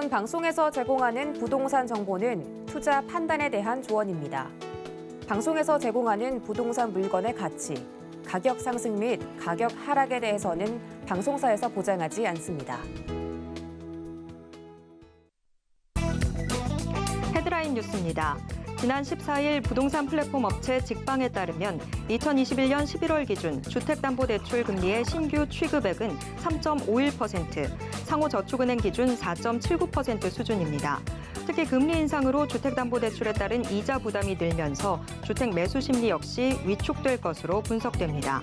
본 방송에서 제공하는 부동산 정보는 투자 판단에 대한 조언입니다. 방송에서 제공하는 부동산 물건의 가치, 가격 상승 및 가격 하락에 대해서는 방송사에서 보장하지 않습니다. 헤드라인 뉴스입니다. 지난 14일 부동산 플랫폼 업체 직방에 따르면 2021년 11월 기준 주택담보대출 금리의 신규 취급액은 3.51%, 상호저축은행 기준 4.79% 수준입니다. 특히 금리 인상으로 주택담보대출에 따른 이자 부담이 늘면서 주택 매수 심리 역시 위축될 것으로 분석됩니다.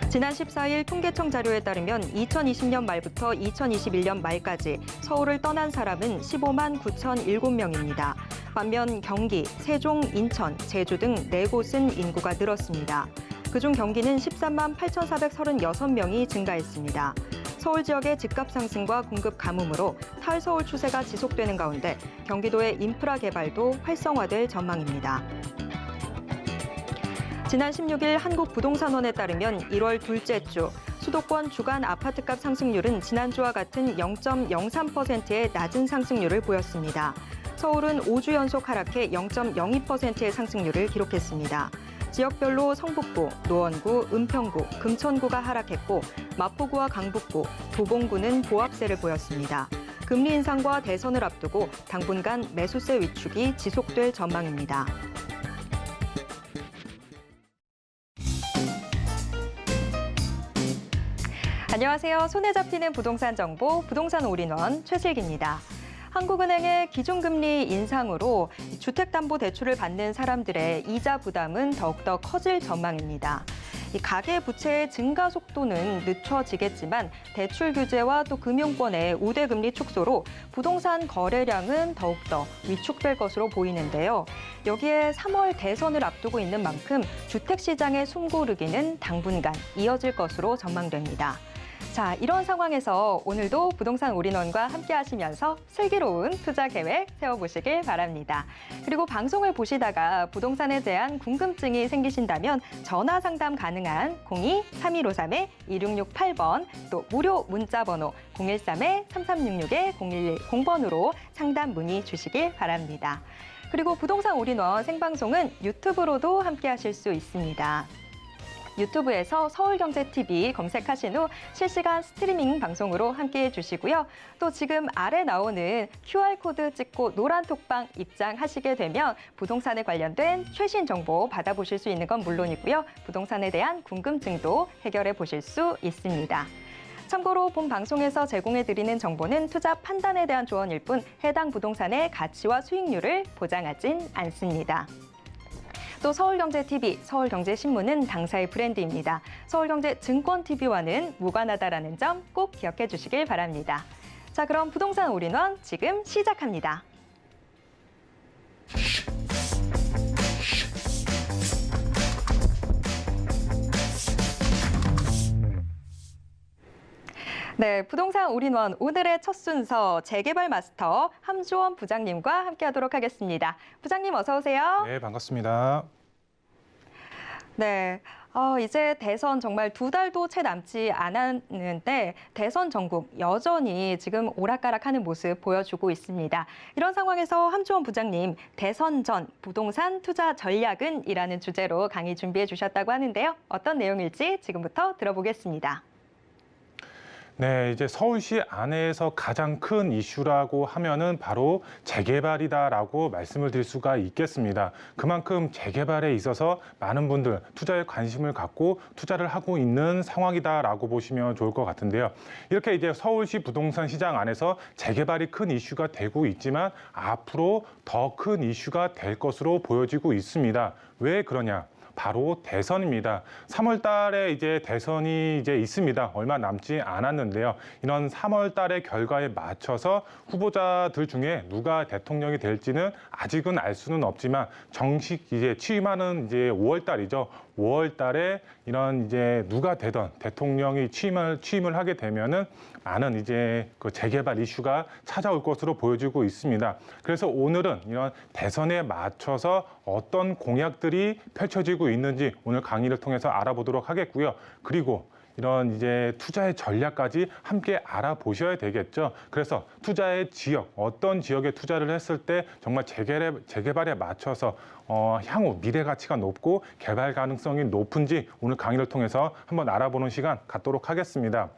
지난 14일 통계청 자료에 따르면 2020년 말부터 2021년 말까지 서울을 떠난 사람은 15만 9,007명입니다. 반면 경기, 세종, 인천, 제주 등 4곳은 인구가 늘었습니다. 그중 경기는 13만 8,436명이 증가했습니다. 서울 지역의 집값 상승과 공급 가뭄으로 탈서울 추세가 지속되는 가운데 경기도의 인프라 개발도 활성화될 전망입니다. 지난 16일 한국부동산원에 따르면 1월 둘째 주 수도권 주간 아파트값 상승률은 지난주와 같은 0.03%의 낮은 상승률을 보였습니다. 서울은 5주 연속 하락해 0.02%의 상승률을 기록했습니다. 지역별로 성북구, 노원구, 은평구, 금천구가 하락했고 마포구와 강북구, 도봉구는 보합세를 보였습니다. 금리 인상과 대선을 앞두고 당분간 매수세 위축이 지속될 전망입니다. 안녕하세요. 손에 잡히는 부동산 정보, 부동산 올인원 최슬기입니다. 한국은행의 기준금리 인상으로 주택담보대출을 받는 사람들의 이자 부담은 더욱더 커질 전망입니다. 가계부채의 증가 속도는 늦춰지겠지만 대출 규제와 또 금융권의 우대금리 축소로 부동산 거래량은 더욱더 위축될 것으로 보이는데요. 여기에 3월 대선을 앞두고 있는 만큼 주택시장의 숨고르기는 당분간 이어질 것으로 전망됩니다. 자, 이런 상황에서 오늘도 부동산 올인원과 함께 하시면서 슬기로운 투자 계획 세워보시길 바랍니다. 그리고 방송을 보시다가 부동산에 대한 궁금증이 생기신다면 전화 상담 가능한 02-3153-2668번 또 무료 문자 번호 013-3366-0110번으로 상담 문의 주시길 바랍니다. 그리고 부동산 올인원 생방송은 유튜브로도 함께 하실 수 있습니다. 유튜브에서 서울경제TV 검색하신 후 실시간 스트리밍 방송으로 함께해 주시고요. 또 지금 아래 나오는 QR코드 찍고 노란 톡방 입장하시게 되면 부동산에 관련된 최신 정보 받아보실 수 있는 건 물론이고요. 부동산에 대한 궁금증도 해결해 보실 수 있습니다. 참고로 본 방송에서 제공해드리는 정보는 투자 판단에 대한 조언일 뿐 해당 부동산의 가치와 수익률을 보장하진 않습니다. 또 서울경제TV, 서울경제신문은 당사의 브랜드입니다. 서울경제증권TV와는 무관하다라는 점 꼭 기억해 주시길 바랍니다. 자, 그럼 부동산 올인원 지금 시작합니다. 네, 부동산 올인원 오늘의 첫 순서 재개발 마스터 함주원 부장님과 함께하도록 하겠습니다. 부장님 어서 오세요. 네, 반갑습니다. 네, 이제 대선 정말 2달도 채 남지 않았는데 대선 전국 여전히 지금 오락가락하는 모습 보여주고 있습니다. 이런 상황에서 함주원 부장님, 대선 전 부동산 투자 전략은 이라는 주제로 강의 준비해 주셨다고 하는데요. 어떤 내용일지 지금부터 들어보겠습니다. 네, 이제 서울시 안에서 가장 큰 이슈라고 하면은 바로 재개발이다라고 말씀을 드릴 수가 있겠습니다. 그만큼 재개발에 있어서 많은 분들 투자에 관심을 갖고 투자를 하고 있는 상황이다라고 보시면 좋을 것 같은데요. 이렇게 이제 서울시 부동산 시장 안에서 재개발이 큰 이슈가 되고 있지만 앞으로 더 큰 이슈가 될 것으로 보여지고 있습니다. 왜 그러냐? 바로 대선입니다. 3월 달에 이제 대선이 이제 있습니다. 얼마 남지 않았는데요. 이런 3월 달의 결과에 맞춰서 후보자들 중에 누가 대통령이 될지는 아직은 알 수는 없지만 정식 이제 취임하는 이제 5월 달이죠. 5월 달에 이런 이제 누가 되던 대통령이 취임을 하게 되면은 많은 이제 그 재개발 이슈가 찾아올 것으로 보여지고 있습니다. 그래서 오늘은 이런 대선에 맞춰서 어떤 공약들이 펼쳐지고 있는지 오늘 강의를 통해서 알아보도록 하겠고요. 그리고 이런 이제 투자의 전략까지 함께 알아보셔야 되겠죠. 그래서 투자의 지역, 어떤 지역에 투자를 했을 때 정말 재개발에 맞춰서 향후 미래 가치가 높고 개발 가능성이 높은지 오늘 강의를 통해서 한번 알아보는 시간 갖도록 하겠습니다.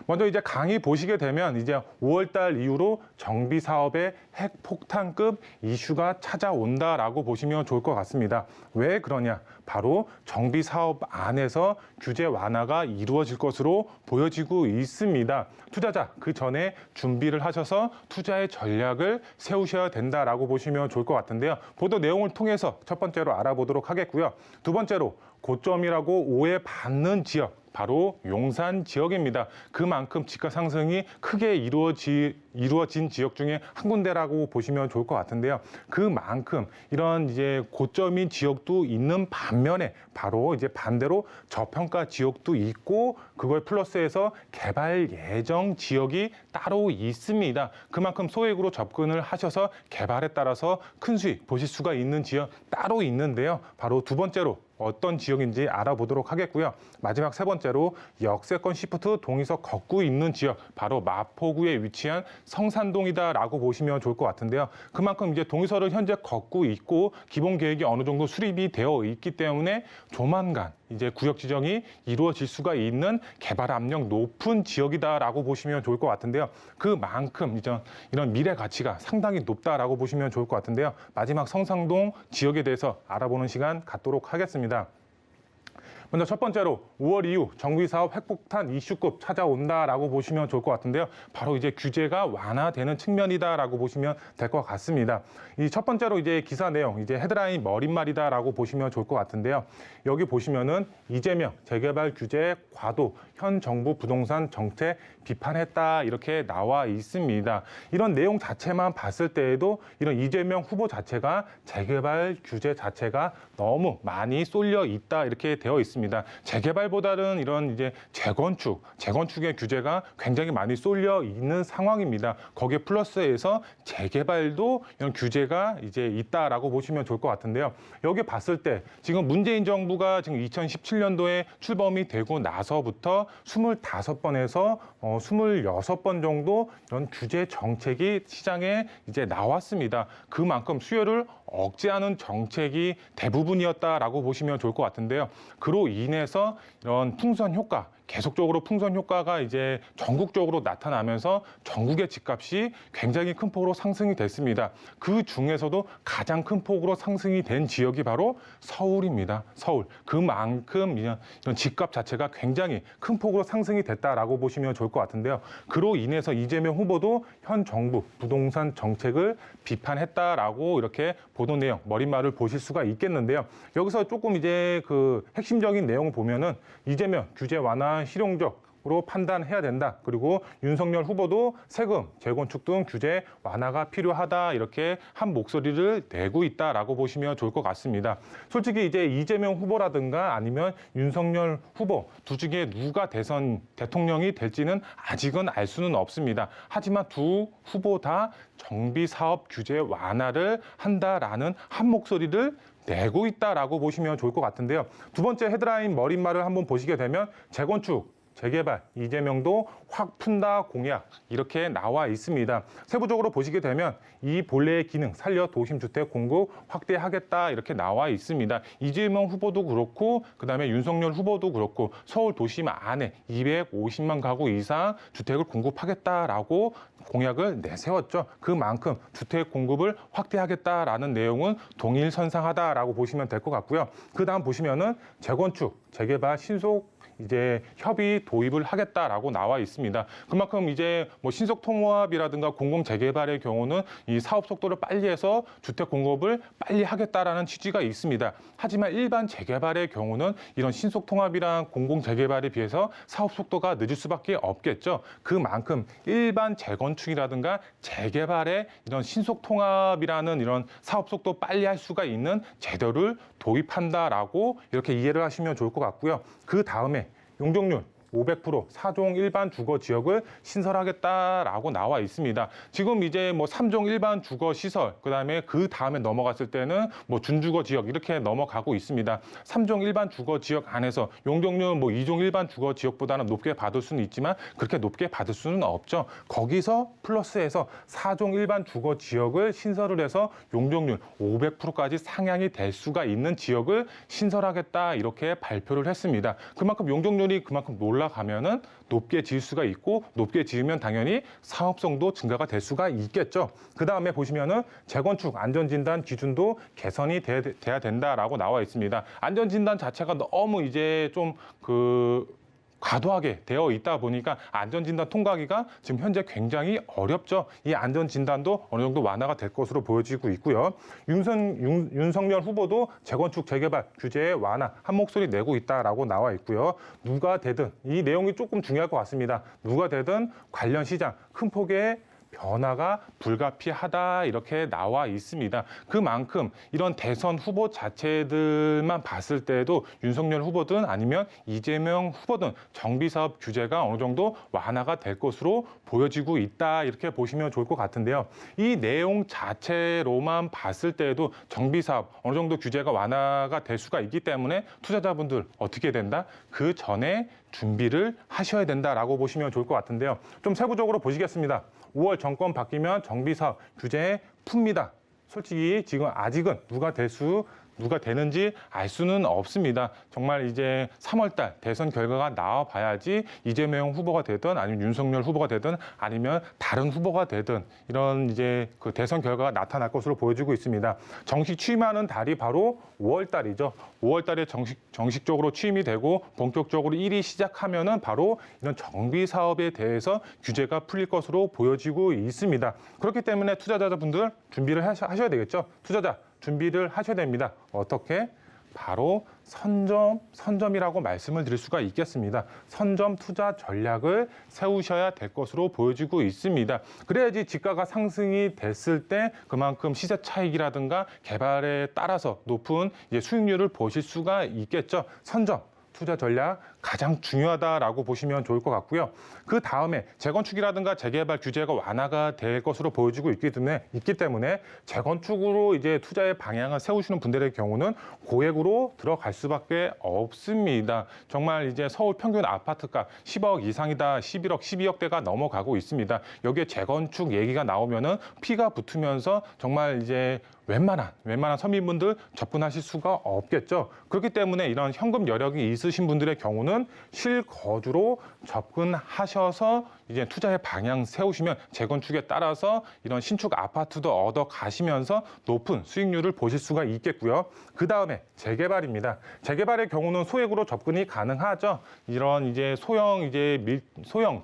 먼저 이제 강의 보시게 되면 이제 5월 달 이후로 정비 사업의 핵폭탄급 이슈가 찾아온다라고 보시면 좋을 것 같습니다. 왜 그러냐? 바로 정비 사업 안에서 규제 완화가 이루어질 것으로 보여지고 있습니다. 투자자 그 전에 준비를 하셔서 투자의 전략을 세우셔야 된다라고 보시면 좋을 것 같은데요. 보도 내용을 통해서 첫 번째로 알아보도록 하겠고요. 두 번째로 고점이라고 오해받는 지역. 바로 용산 지역입니다. 그만큼 집가 상승이 크게 이루어진 지역 중에 한 군데라고 보시면 좋을 것 같은데요. 그만큼 이런 이제 고점인 지역도 있는 반면에 바로 이제 반대로 저평가 지역도 있고 그걸 플러스해서 개발 예정 지역이 따로 있습니다. 그만큼 소액으로 접근을 하셔서 개발에 따라서 큰 수익 보실 수가 있는 지역 따로 있는데요. 바로 두 번째로 어떤 지역인지 알아보도록 하겠고요. 마지막 세 번째로 역세권 시프트 동의석 걷고 있는 지역, 바로 마포구에 위치한 성산동이다라고 보시면 좋을 것 같은데요. 그만큼 이제 동의서를 현재 걷고 있고 기본 계획이 어느 정도 수립이 되어 있기 때문에 조만간 이제 구역 지정이 이루어질 수가 있는 개발 압력 높은 지역이다라고 보시면 좋을 것 같은데요. 그만큼 이런 미래 가치가 상당히 높다라고 보시면 좋을 것 같은데요. 마지막 성산동 지역에 대해서 알아보는 시간 갖도록 하겠습니다. 먼저 첫 번째로 5월 이후 정비사업 핵폭탄 이슈급 찾아온다라고 보시면 좋을 것 같은데요. 바로 이제 규제가 완화되는 측면이다라고 보시면 될 것 같습니다. 이 첫 번째로 이제 기사 내용, 이제 헤드라인 머릿말이다라고 보시면 좋을 것 같은데요. 여기 보시면은 이재명 재개발 규제 과도, 현 정부 부동산 정책 비판했다 이렇게 나와 있습니다. 이런 내용 자체만 봤을 때에도 이런 이재명 후보 자체가 재개발 규제 자체가 너무 많이 쏠려 있다 이렇게 되어 있습니다. 재개발보다는 이런 이제 재건축의 규제가 굉장히 많이 쏠려 있는 상황입니다. 거기에 플러스해서 재개발도 이런 규제가 이제 있다라고 보시면 좋을 것 같은데요. 여기 봤을 때 지금 문재인 정부가 지금 2017년도에 출범이 되고 나서부터 25번에서 26번 정도 이런 규제 정책이 시장에 이제 나왔습니다. 그만큼 수요를 억제하는 정책이 대부분이었다라고 보시면 좋을 것 같은데요. 그로 인해서 이런 풍선 효과, 계속적으로 풍선 효과가 이제 전국적으로 나타나면서 전국의 집값이 굉장히 큰 폭으로 상승이 됐습니다. 그 중에서도 가장 큰 폭으로 상승이 된 지역이 바로 서울입니다. 서울. 그만큼 이런 집값 자체가 굉장히 큰 폭으로 상승이 됐다라고 보시면 좋을 것 같은데요. 그로 인해서 이재명 후보도 현 정부 부동산 정책을 비판했다라고 이렇게 보도 내용, 머릿말을 보실 수가 있겠는데요. 여기서 조금 이제 그 핵심적인 내용을 보면은 이재명 규제 완화 실용적으로 판단해야 된다. 그리고 윤석열 후보도 세금, 재건축 등 규제 완화가 필요하다. 이렇게 한 목소리를 내고 있다라고 보시면 좋을 것 같습니다. 솔직히 이제 이재명 후보라든가 아니면 윤석열 후보 두 중에 누가 대통령이 될지는 아직은 알 수는 없습니다. 하지만 두 후보 다 정비 사업 규제 완화를 한다라는 한 목소리를 내고 있다라고 보시면 좋을 것 같은데요. 두 번째 헤드라인 머릿말을 한번 보시게 되면 재건축, 재개발, 이재명도 확 푼다 공약 이렇게 나와 있습니다. 세부적으로 보시게 되면 이 본래의 기능 살려 도심주택 공급 확대하겠다 이렇게 나와 있습니다. 이재명 후보도 그렇고 그다음에 윤석열 후보도 그렇고 서울 도심 안에 250만 가구 이상 주택을 공급하겠다라고 공약을 내세웠죠. 그만큼 주택 공급을 확대하겠다라는 내용은 동일선상하다라고 보시면 될 것 같고요. 그다음 보시면은 재건축, 재개발 신속 이제 협의 도입을 하겠다라고 나와 있습니다. 그만큼 이제 뭐 신속 통합이라든가 공공 재개발의 경우는 이 사업 속도를 빨리 해서 주택 공급을 빨리 하겠다라는 취지가 있습니다. 하지만 일반 재개발의 경우는 이런 신속 통합이랑 공공 재개발에 비해서 사업 속도가 늦을 수밖에 없겠죠. 그만큼 일반 재건축이라든가 재개발의 이런 신속 통합이라는 이런 사업 속도 빨리 할 수가 있는 제도를 도입한다라고 이렇게 이해를 하시면 좋을 것 같고요. 그 다음에 용적률 500% 4종 일반 주거 지역을 신설하겠다라고 나와 있습니다. 지금 이제 뭐 3종 일반 주거 시설, 그다음에 그 다음에 넘어갔을 때는 뭐 준주거 지역 이렇게 넘어가고 있습니다. 3종 일반 주거 지역 안에서 용적률 뭐 2종 일반 주거 지역보다는 높게 받을 수는 있지만 그렇게 높게 받을 수는 없죠. 거기서 플러스해서 4종 일반 주거 지역을 신설을 해서 용적률 500%까지 상향이 될 수가 있는 지역을 신설하겠다 이렇게 발표를 했습니다. 그만큼 용적률이 그만큼 올라가면은 높게 지을 수가 있고 높게 지으면 당연히 사업성도 증가가 될 수가 있겠죠. 그 다음에 보시면은 재건축 안전진단 기준도 개선이 돼야 된다라고 나와 있습니다. 안전진단 자체가 너무 이제 좀 과도하게 되어 있다 보니까 안전진단 통과하기가 지금 현재 굉장히 어렵죠. 이 안전진단도 어느 정도 완화가 될 것으로 보여지고 있고요. 윤석열 후보도 재건축 재개발 규제의 완화 한 목소리 내고 있다라고 나와 있고요. 누가 되든 이 내용이 조금 중요할 것 같습니다. 누가 되든 관련 시장 큰 폭의 변화가 불가피하다 이렇게 나와 있습니다. 그만큼 이런 대선 후보 자체들만 봤을 때도 윤석열 후보든 아니면 이재명 후보든 정비사업 규제가 어느 정도 완화가 될 것으로 보여지고 있다 이렇게 보시면 좋을 것 같은데요. 이 내용 자체로만 봤을 때도 정비사업 어느 정도 규제가 완화가 될 수가 있기 때문에 투자자분들 어떻게 된다? 그 전에 준비를 하셔야 된다라고 보시면 좋을 것 같은데요. 좀 세부적으로 보시겠습니다. 5월 정권 바뀌면 정비사업 규제에 풉니다. 솔직히 지금 아직은 누가 되는지 알 수는 없습니다. 정말 이제 3월달 대선 결과가 나와 봐야지 이재명 후보가 되든 아니면 윤석열 후보가 되든 아니면 다른 후보가 되든 이런 이제 그 대선 결과가 나타날 것으로 보여지고 있습니다. 정식 취임하는 달이 바로 5월달이죠. 5월달에 정식적으로 취임이 되고 본격적으로 일이 시작하면은 바로 이런 정비 사업에 대해서 규제가 풀릴 것으로 보여지고 있습니다. 그렇기 때문에 투자자분들 준비를 하셔야 되겠죠. 투자자 준비를 하셔야 됩니다. 어떻게? 바로 선점이라고 말씀을 드릴 수가 있겠습니다. 선점 투자 전략을 세우셔야 될 것으로 보여지고 있습니다. 그래야지 지가가 상승이 됐을 때 그만큼 시세 차익이라든가 개발에 따라서 높은 수익률을 보실 수가 있겠죠. 선점. 투자 전략 가장 중요하다라고 보시면 좋을 것 같고요. 그 다음에 재건축이라든가 재개발 규제가 완화가 될 것으로 보여지고 있기 때문에 재건축으로 이제 투자의 방향을 세우시는 분들의 경우는 고액으로 들어갈 수밖에 없습니다. 정말 이제 서울 평균 아파트가 10억 이상이다, 11억, 12억대가 넘어가고 있습니다. 여기에 재건축 얘기가 나오면은 피가 붙으면서 정말 이제 웬만한 서민분들 접근하실 수가 없겠죠. 그렇기 때문에 이런 현금 여력이 있으신 분들의 경우는 실거주로 접근하셔서 이제 투자의 방향 세우시면 재건축에 따라서 이런 신축 아파트도 얻어 가시면서 높은 수익률을 보실 수가 있겠고요. 그 다음에 재개발입니다. 재개발의 경우는 소액으로 접근이 가능하죠. 이런 이제 소형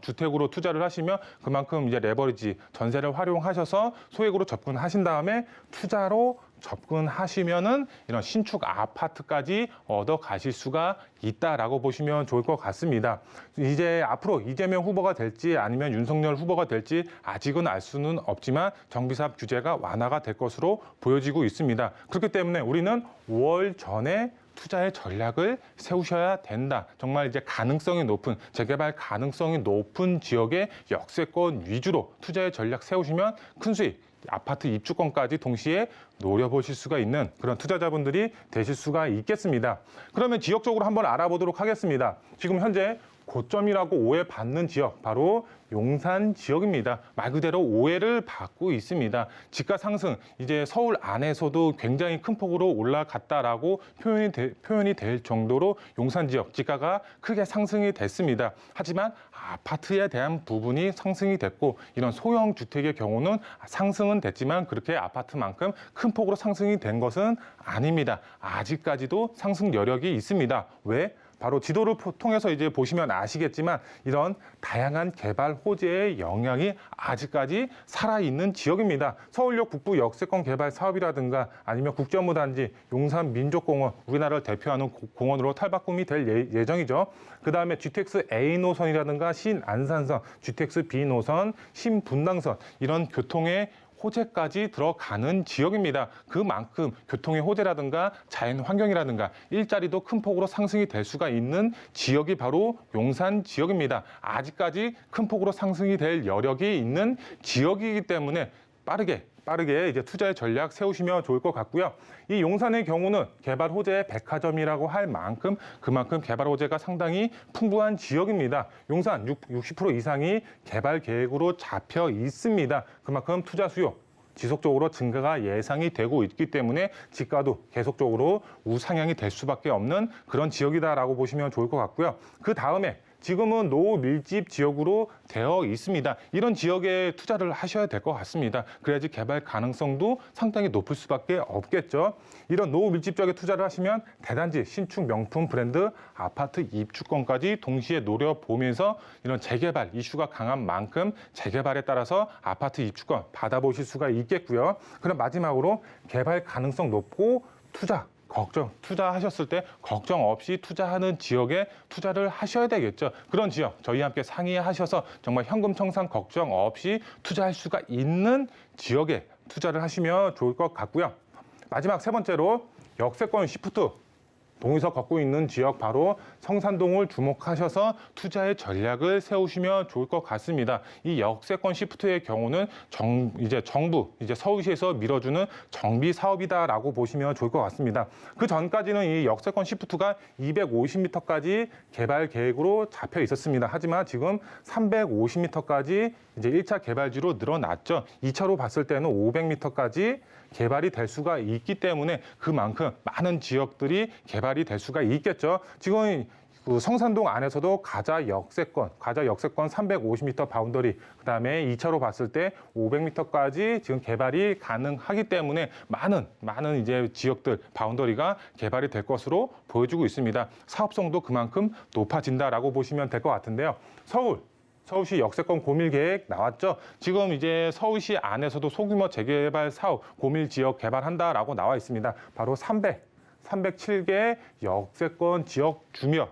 주택으로 투자를 하시면 그만큼 이제 레버리지 전세를 활용하셔서 소액으로 접근하신 다음에 투자로 접근하시면은 이런 신축 아파트까지 얻어 가실 수가 있다라고 보시면 좋을 것 같습니다. 이제 앞으로 이재명 후보가 될지 아니면 윤석열 후보가 될지 아직은 알 수는 없지만 정비사업 규제가 완화가 될 것으로 보여지고 있습니다. 그렇기 때문에 우리는 5월 전에 투자의 전략을 세우셔야 된다. 정말 이제 가능성이 높은 재개발 가능성이 높은 지역의 역세권 위주로 투자의 전략 세우시면 큰 수익 아파트 입주권까지 동시에 노려보실 수가 있는 그런 투자자분들이 되실 수가 있겠습니다. 그러면 지역적으로 한번 알아보도록 하겠습니다. 지금 현재 고점이라고 오해받는 지역, 바로 용산 지역입니다. 말 그대로 오해를 받고 있습니다. 지가 상승, 이제 서울 안에서도 굉장히 큰 폭으로 올라갔다라고 표현이 될 정도로 용산 지역 지가가 크게 상승이 됐습니다. 하지만 아파트에 대한 부분이 상승이 됐고 이런 소형 주택의 경우는 상승은 됐지만 그렇게 아파트만큼 큰 폭으로 상승이 된 것은 아닙니다. 아직까지도 상승 여력이 있습니다. 왜? 바로 지도를 통해서 이제 보시면 아시겠지만 이런 다양한 개발 호재의 영향이 아직까지 살아있는 지역입니다. 서울역 북부 역세권 개발 사업이라든가 아니면 국제업무단지, 용산 민족공원, 우리나라를 대표하는 공원으로 탈바꿈이 될 예정이죠. 그다음에 GTX A 노선이라든가 신안산선, GTX B 노선, 신분당선 이런 교통의 호재까지 들어가는 지역입니다. 그만큼 교통의 호재라든가 자연 환경이라든가 일자리도 큰 폭으로 상승이 될 수가 있는 지역이 바로 용산 지역입니다. 아직까지 큰 폭으로 상승이 될 여력이 있는 지역이기 때문에 빠르게 이제 투자의 전략 세우시면 좋을 것 같고요. 이 용산의 경우는 개발 호재의 백화점이라고 할 만큼 그만큼 개발 호재가 상당히 풍부한 지역입니다. 용산 60% 이상이 개발 계획으로 잡혀 있습니다. 그만큼 투자 수요 지속적으로 증가가 예상이 되고 있기 때문에 지가도 계속적으로 우상향이 될 수밖에 없는 그런 지역이다라고 보시면 좋을 것 같고요. 그 다음에 지금은 노밀집 지역으로 되어 있습니다. 이런 지역에 투자를 하셔야 될 것 같습니다. 그래야지 개발 가능성도 상당히 높을 수밖에 없겠죠. 이런 노밀집 지역에 투자를 하시면 대단지, 신축 명품 브랜드, 아파트 입주권까지 동시에 노려보면서 이런 재개발 이슈가 강한 만큼 재개발에 따라서 아파트 입주권 받아보실 수가 있겠고요. 그럼 마지막으로 개발 가능성 높고 투자하셨을 때 걱정 없이 투자하는 지역에 투자를 하셔야 되겠죠. 그런 지역 저희와 함께 상의하셔서 정말 현금 청산 걱정 없이 투자할 수가 있는 지역에 투자를 하시면 좋을 것 같고요. 마지막 세 번째로 역세권 시프트 동의서 걷고 있는 지역 바로 성산동을 주목하셔서 투자의 전략을 세우시면 좋을 것 같습니다. 이 역세권 시프트의 경우는 정부 서울시에서 밀어주는 정비 사업이다라고 보시면 좋을 것 같습니다. 그 전까지는 이 역세권 시프트가 250m까지 개발 계획으로 잡혀 있었습니다. 하지만 지금 350m까지 이제 1차 개발지로 늘어났죠. 2차로 봤을 때는 500m까지 개발이 될 수가 있기 때문에 그만큼 많은 지역들이 개발이 될 수가 있겠죠. 지금 그 성산동 안에서도 가자 역세권 350m 바운더리, 그다음에 2차로 봤을 때 500m까지 지금 개발이 가능하기 때문에 많은 이제 지역들 바운더리가 개발이 될 것으로 보여주고 있습니다. 사업성도 그만큼 높아진다라고 보시면 될 것 같은데요. 서울시 역세권 고밀 계획 나왔죠. 지금 이제 서울시 안에서도 소규모 재개발 사업 고밀 지역 개발한다라고 나와 있습니다. 바로 307개 역세권 지역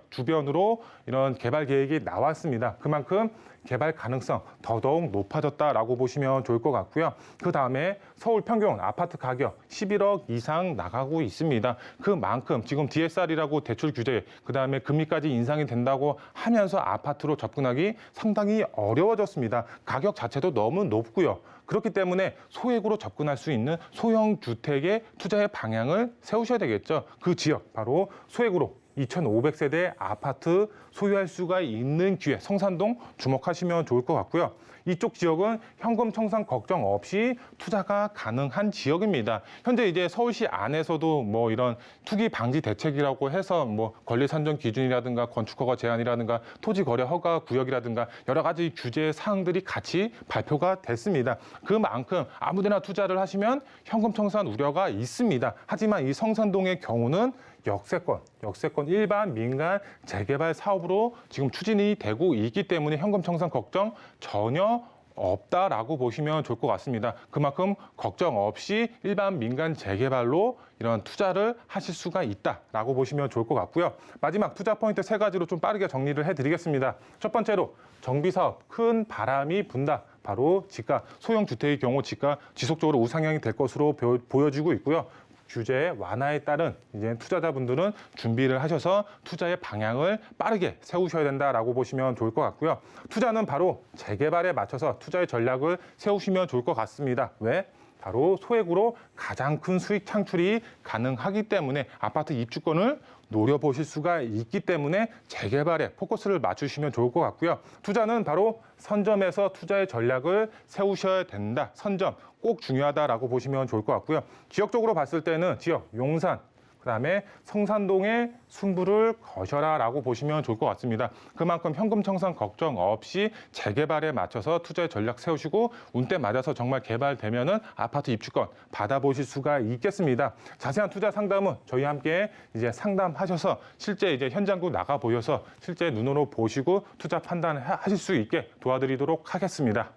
주변으로 이런 개발 계획이 나왔습니다. 그만큼 개발 가능성 더더욱 높아졌다라고 보시면 좋을 것 같고요. 그 다음에 서울 평균 아파트 가격 11억 이상 나가고 있습니다. 그만큼 지금 DSR이라고 대출 규제, 그 다음에 금리까지 인상이 된다고 하면서 아파트로 접근하기 상당히 어려워졌습니다. 가격 자체도 너무 높고요. 그렇기 때문에 소액으로 접근할 수 있는 소형 주택의 투자의 방향을 세우셔야 되겠죠. 그 지역 바로 소액으로 2,500세대 아파트 소유할 수가 있는 기회, 성산동 주목하시면 좋을 것 같고요. 이쪽 지역은 현금 청산 걱정 없이 투자가 가능한 지역입니다. 현재 이제 서울시 안에서도 뭐 이런 투기 방지 대책이라고 해서 뭐 권리 산정 기준이라든가 건축 허가 제한이라든가 토지 거래 허가 구역이라든가 여러 가지 규제 사항들이 같이 발표가 됐습니다. 그만큼 아무데나 투자를 하시면 현금 청산 우려가 있습니다. 하지만 이 성산동의 경우는 역세권 일반 민간 재개발 사업으로 지금 추진이 되고 있기 때문에 현금 청산 걱정 전혀 없다라고 보시면 좋을 것 같습니다. 그만큼 걱정 없이 일반 민간 재개발로 이런 투자를 하실 수가 있다라고 보시면 좋을 것 같고요. 마지막 투자 포인트 세 가지로 좀 빠르게 정리를 해드리겠습니다. 첫 번째로 정비사업 큰 바람이 분다. 바로 지가 소형 주택의 경우 지가 지속적으로 우상향이 될 것으로 보여지고 있고요. 규제 완화에 따른 이제 투자자분들은 준비를 하셔서 투자의 방향을 빠르게 세우셔야 된다라고 보시면 좋을 것 같고요. 투자는 바로 재개발에 맞춰서 투자의 전략을 세우시면 좋을 것 같습니다. 왜? 바로 소액으로 가장 큰 수익 창출이 가능하기 때문에 아파트 입주권을 노려보실 수가 있기 때문에 재개발에 포커스를 맞추시면 좋을 것 같고요. 투자는 바로 선점에서 투자의 전략을 세우셔야 된다. 선점 꼭 중요하다라고 보시면 좋을 것 같고요. 지역적으로 봤을 때는 지역 용산, 그다음에 성산동의 승부를 거셔라라고 보시면 좋을 것 같습니다. 그만큼 현금 청산 걱정 없이 재개발에 맞춰서 투자의 전략 세우시고 운때 맞아서 정말 개발되면은 아파트 입주권 받아보실 수가 있겠습니다. 자세한 투자 상담은 저희와 함께 이제 상담하셔서 실제 이제 현장도 나가 보여서 실제 눈으로 보시고 투자 판단하실 수 있게 도와드리도록 하겠습니다.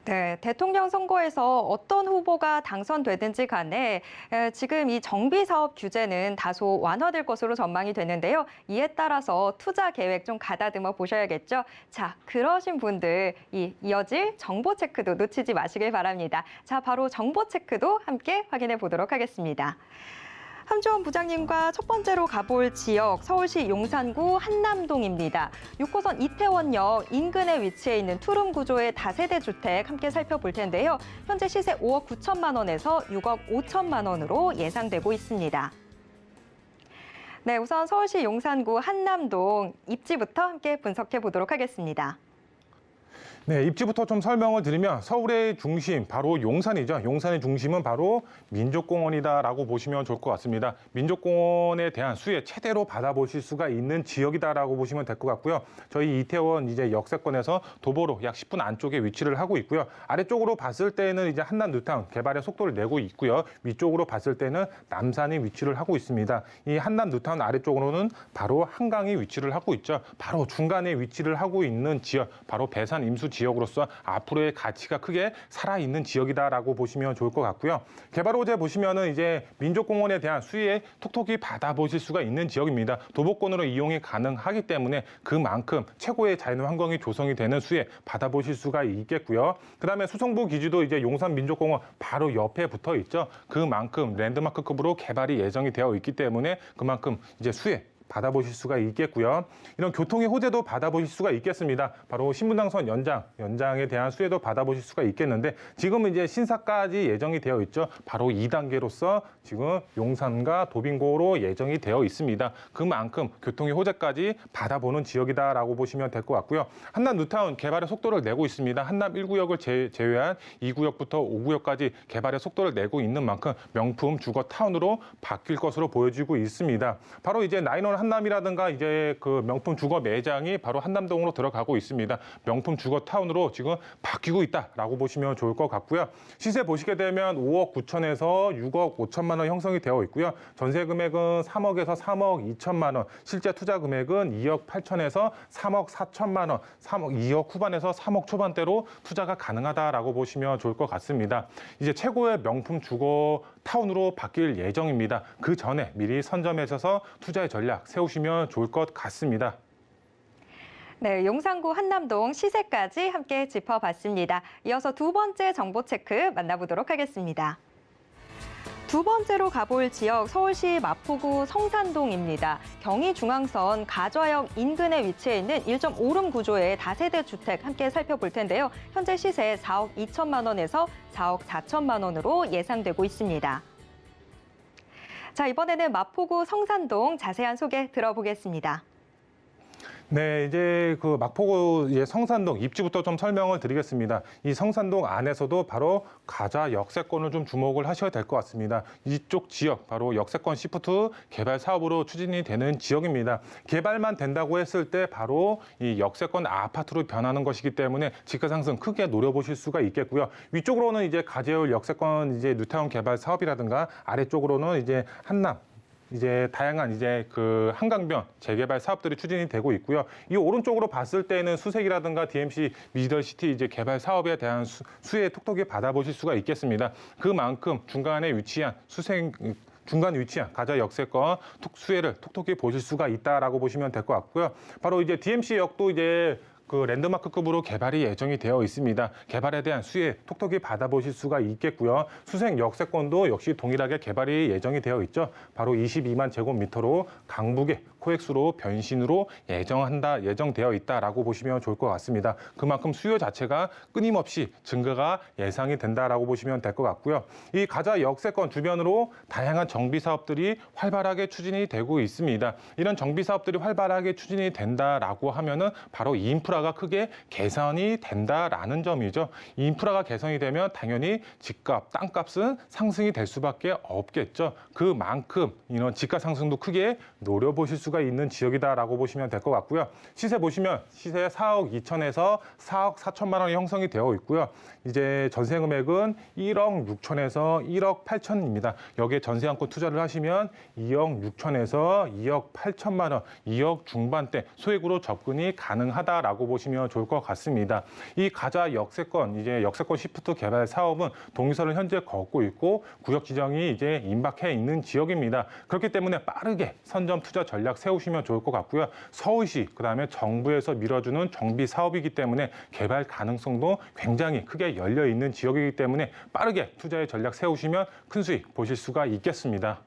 네, 대통령 선거에서 어떤 후보가 당선되든지 간에 지금 이 정비 사업 규제는 다소 완화될 것으로 전망이 되는데요. 이에 따라서 투자 계획 좀 가다듬어 보셔야겠죠. 자, 그러신 분들 이어질 정보 체크도 놓치지 마시길 바랍니다. 자, 바로 정보 체크도 함께 확인해 보도록 하겠습니다. 함주원 부장님과 첫 번째로 가볼 지역 서울시 용산구 한남동입니다. 6호선 이태원역 인근에 위치해 있는 투룸 구조의 다세대 주택 함께 살펴볼 텐데요. 현재 시세 5억 9천만 원에서 6억 5천만 원으로 예상되고 있습니다. 네, 우선 서울시 용산구 한남동 입지부터 함께 분석해 보도록 하겠습니다. 네, 입지부터 좀 설명을 드리면 서울의 중심, 바로 용산이죠. 용산의 중심은 바로 민족공원이다라고 보시면 좋을 것 같습니다. 민족공원에 대한 수혜 최대로 받아보실 수가 있는 지역이다라고 보시면 될 것 같고요. 저희 이태원 이제 역세권에서 도보로 약 10분 안쪽에 위치를 하고 있고요. 아래쪽으로 봤을 때는 이제 한남 뉴타운 개발의 속도를 내고 있고요. 위쪽으로 봤을 때는 남산이 위치를 하고 있습니다. 이 한남 뉴타운 아래쪽으로는 바로 한강이 위치를 하고 있죠. 바로 중간에 위치를 하고 있는 지역, 바로 배산 임수 지역으로서 앞으로의 가치가 크게 살아있는 지역이다라고 보시면 좋을 것 같고요. 개발 호재 보시면은 이제 민족공원에 대한 수혜 톡톡히 받아보실 수가 있는 지역입니다. 도보권으로 이용이 가능하기 때문에 그만큼 최고의 자연 환경이 조성이 되는 수혜 받아보실 수가 있겠고요. 그다음에 수성부 기지도 이제 용산 민족공원 바로 옆에 붙어 있죠. 그만큼 랜드마크급으로 개발이 예정이 되어 있기 때문에 그만큼 이제 수혜 받아보실 수가 있겠고요. 이런 교통의 호재도 받아보실 수가 있겠습니다. 바로 신분당선 연장에 대한 수혜도 받아보실 수가 있겠는데 지금은 이제 신사까지 예정이 되어 있죠. 바로 2단계로서 지금 용산과 도빙고로 예정이 되어 있습니다. 그만큼 교통의 호재까지 받아보는 지역이다라고 보시면 될 것 같고요. 한남 뉴타운 개발의 속도를 내고 있습니다. 한남 1구역을 제외한 2구역부터 5구역까지 개발의 속도를 내고 있는 만큼 명품 주거 타운으로 바뀔 것으로 보여지고 있습니다. 바로 이제 나인원 한남이라든가 이제 그 명품 주거 매장이 바로 한남동으로 들어가고 있습니다. 명품 주거 타운으로 지금 바뀌고 있다라고 보시면 좋을 것 같고요. 시세 보시게 되면 5억 9천에서 6억 5천만 원 형성이 되어 있고요. 전세 금액은 3억에서 3억 2천만 원, 실제 투자 금액은 2억 8천에서 3억 4천만 원, 2억 후반에서 3억 초반대로 투자가 가능하다라고 보시면 좋을 것 같습니다. 이제 최고의 명품 주거 타운으로 바뀔 예정입니다. 그 전에 미리 선점하셔서 투자의 전략 세우시면 좋을 것 같습니다. 네, 용산구 한남동 시세까지 함께 짚어봤습니다. 이어서 두 번째 정보 체크 만나보도록 하겠습니다. 두 번째로 가볼 지역 서울시 마포구 성산동입니다. 경의중앙선 가좌역 인근에 위치해 있는 1.5룸 구조의 다세대 주택 함께 살펴볼 텐데요. 현재 시세 4억 2천만 원에서 4억 4천만 원으로 예상되고 있습니다. 자, 이번에는 마포구 성산동 자세한 소개 들어보겠습니다. 네, 이제 그 마포구 성산동 입지부터 좀 설명을 드리겠습니다. 이 성산동 안에서도 바로 가좌 역세권을 좀 주목을 하셔야 될 것 같습니다. 이쪽 지역 바로 역세권 시프트 개발 사업으로 추진이 되는 지역입니다. 개발만 된다고 했을 때 바로 이 역세권 아파트로 변하는 것이기 때문에 지가 상승 크게 노려보실 수가 있겠고요. 위쪽으로는 이제 가재울 역세권 이제 뉴타운 개발 사업이라든가 아래쪽으로는 이제 한남 이제 다양한 이제 그 한강변 재개발 사업들이 추진이 되고 있고요. 이 오른쪽으로 봤을 때는 수색이라든가 DMC 미들시티 이제 개발 사업에 대한 수혜 톡톡히 받아보실 수가 있겠습니다. 그만큼 중간에 위치한 중간 위치한 가좌 역세권 수혜를 톡톡히 보실 수가 있다라고 보시면 될 것 같고요. 바로 이제 DMC 역도 이제 그 랜드마크급으로 개발이 예정이 되어 있습니다. 개발에 대한 수혜 톡톡히 받아보실 수가 있겠고요. 수색 역세권도 역시 동일하게 개발이 예정이 되어 있죠. 바로 22만 제곱미터로 강북의 코엑스로 변신으로 예정되어 있다라고 보시면 좋을 것 같습니다. 그만큼 수요 자체가 끊임없이 증가가 예상이 된다라고 보시면 될 것 같고요. 이 가좌 역세권 주변으로 다양한 정비 사업들이 활발하게 추진이 되고 있습니다. 이런 정비 사업들이 활발하게 추진이 된다라고 하면은 바로 인프라가 크게 개선이 된다라는 점이죠. 이 인프라가 개선이 되면 당연히 집값, 땅값은 상승이 될 수밖에 없겠죠. 그만큼 이런 집가 상승도 크게 노려보실 수가 수가 있는 지역이다라고 보시면 될 것 같고요. 시세 보시면 시세 4억 2천에서 4억 4천만 원이 형성이 되어 있고요. 이제 전세 금액은 1억 6천에서 1억 8천입니다. 여기에 전세 안고 투자를 하시면 2억 6천에서 2억 8천만 원, 2억 중반대 소액으로 접근이 가능하다라고 보시면 좋을 것 같습니다. 이 가자 역세권, 이제 역세권 시프트 개발 사업은 동의서를 현재 걷고 있고 구역 지정이 이제 임박해 있는 지역입니다. 그렇기 때문에 빠르게 선점 투자 전략 세우시면 좋을 것 같고요. 서울시, 그다음에 정부에서 밀어주는 정비 사업이기 때문에 개발 가능성도 굉장히 크게 열려 있는 지역이기 때문에 빠르게 투자의 전략 세우시면 큰 수익 보실 수가 있겠습니다.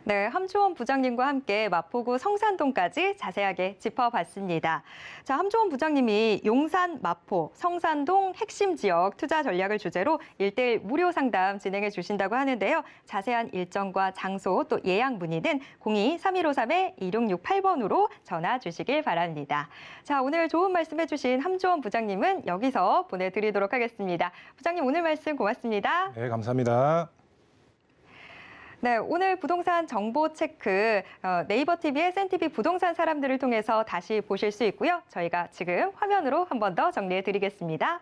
네, 함주원 부장님과 함께 마포구 성산동까지 자세하게 짚어봤습니다. 자, 함주원 부장님이 용산, 마포, 성산동 핵심 지역 투자 전략을 주제로 1:1 무료 상담 진행해 주신다고 하는데요. 자세한 일정과 장소 또 예약 문의는 02-3153-2668번으로 전화 주시길 바랍니다. 자, 오늘 좋은 말씀해 주신 함주원 부장님은 여기서 보내드리도록 하겠습니다. 부장님 오늘 말씀 고맙습니다. 네, 감사합니다. 네, 오늘 부동산 정보 체크 네이버 TV, SNTV 부동산 사람들을 통해서 다시 보실 수 있고요. 저희가 지금 화면으로 한 번 더 정리해 드리겠습니다.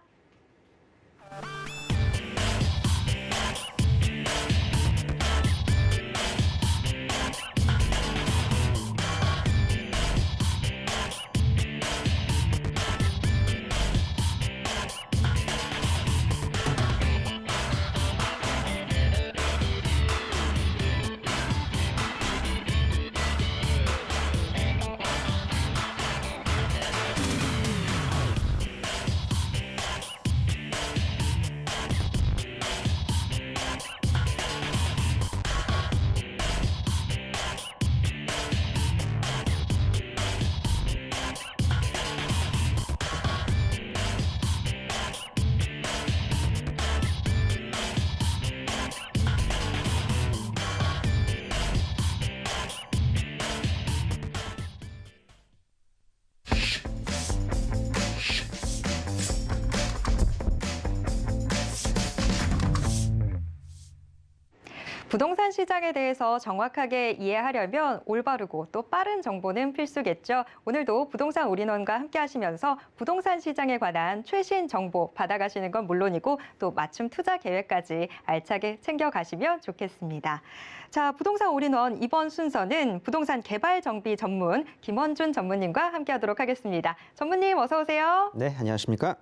부동산 시장에 대해서 정확하게 이해하려면 올바르고 또 빠른 정보는 필수겠죠. 오늘도 부동산 올인원과 함께 하시면서 부동산 시장에 관한 최신 정보 받아가시는 건 물론이고 또 맞춤 투자 계획까지 알차게 챙겨가시면 좋겠습니다. 자, 부동산 올인원 이번 순서는 부동산 개발 정비 전문 김원준 전무님과 함께 하도록 하겠습니다. 전무님 어서 오세요. 네, 안녕하십니까?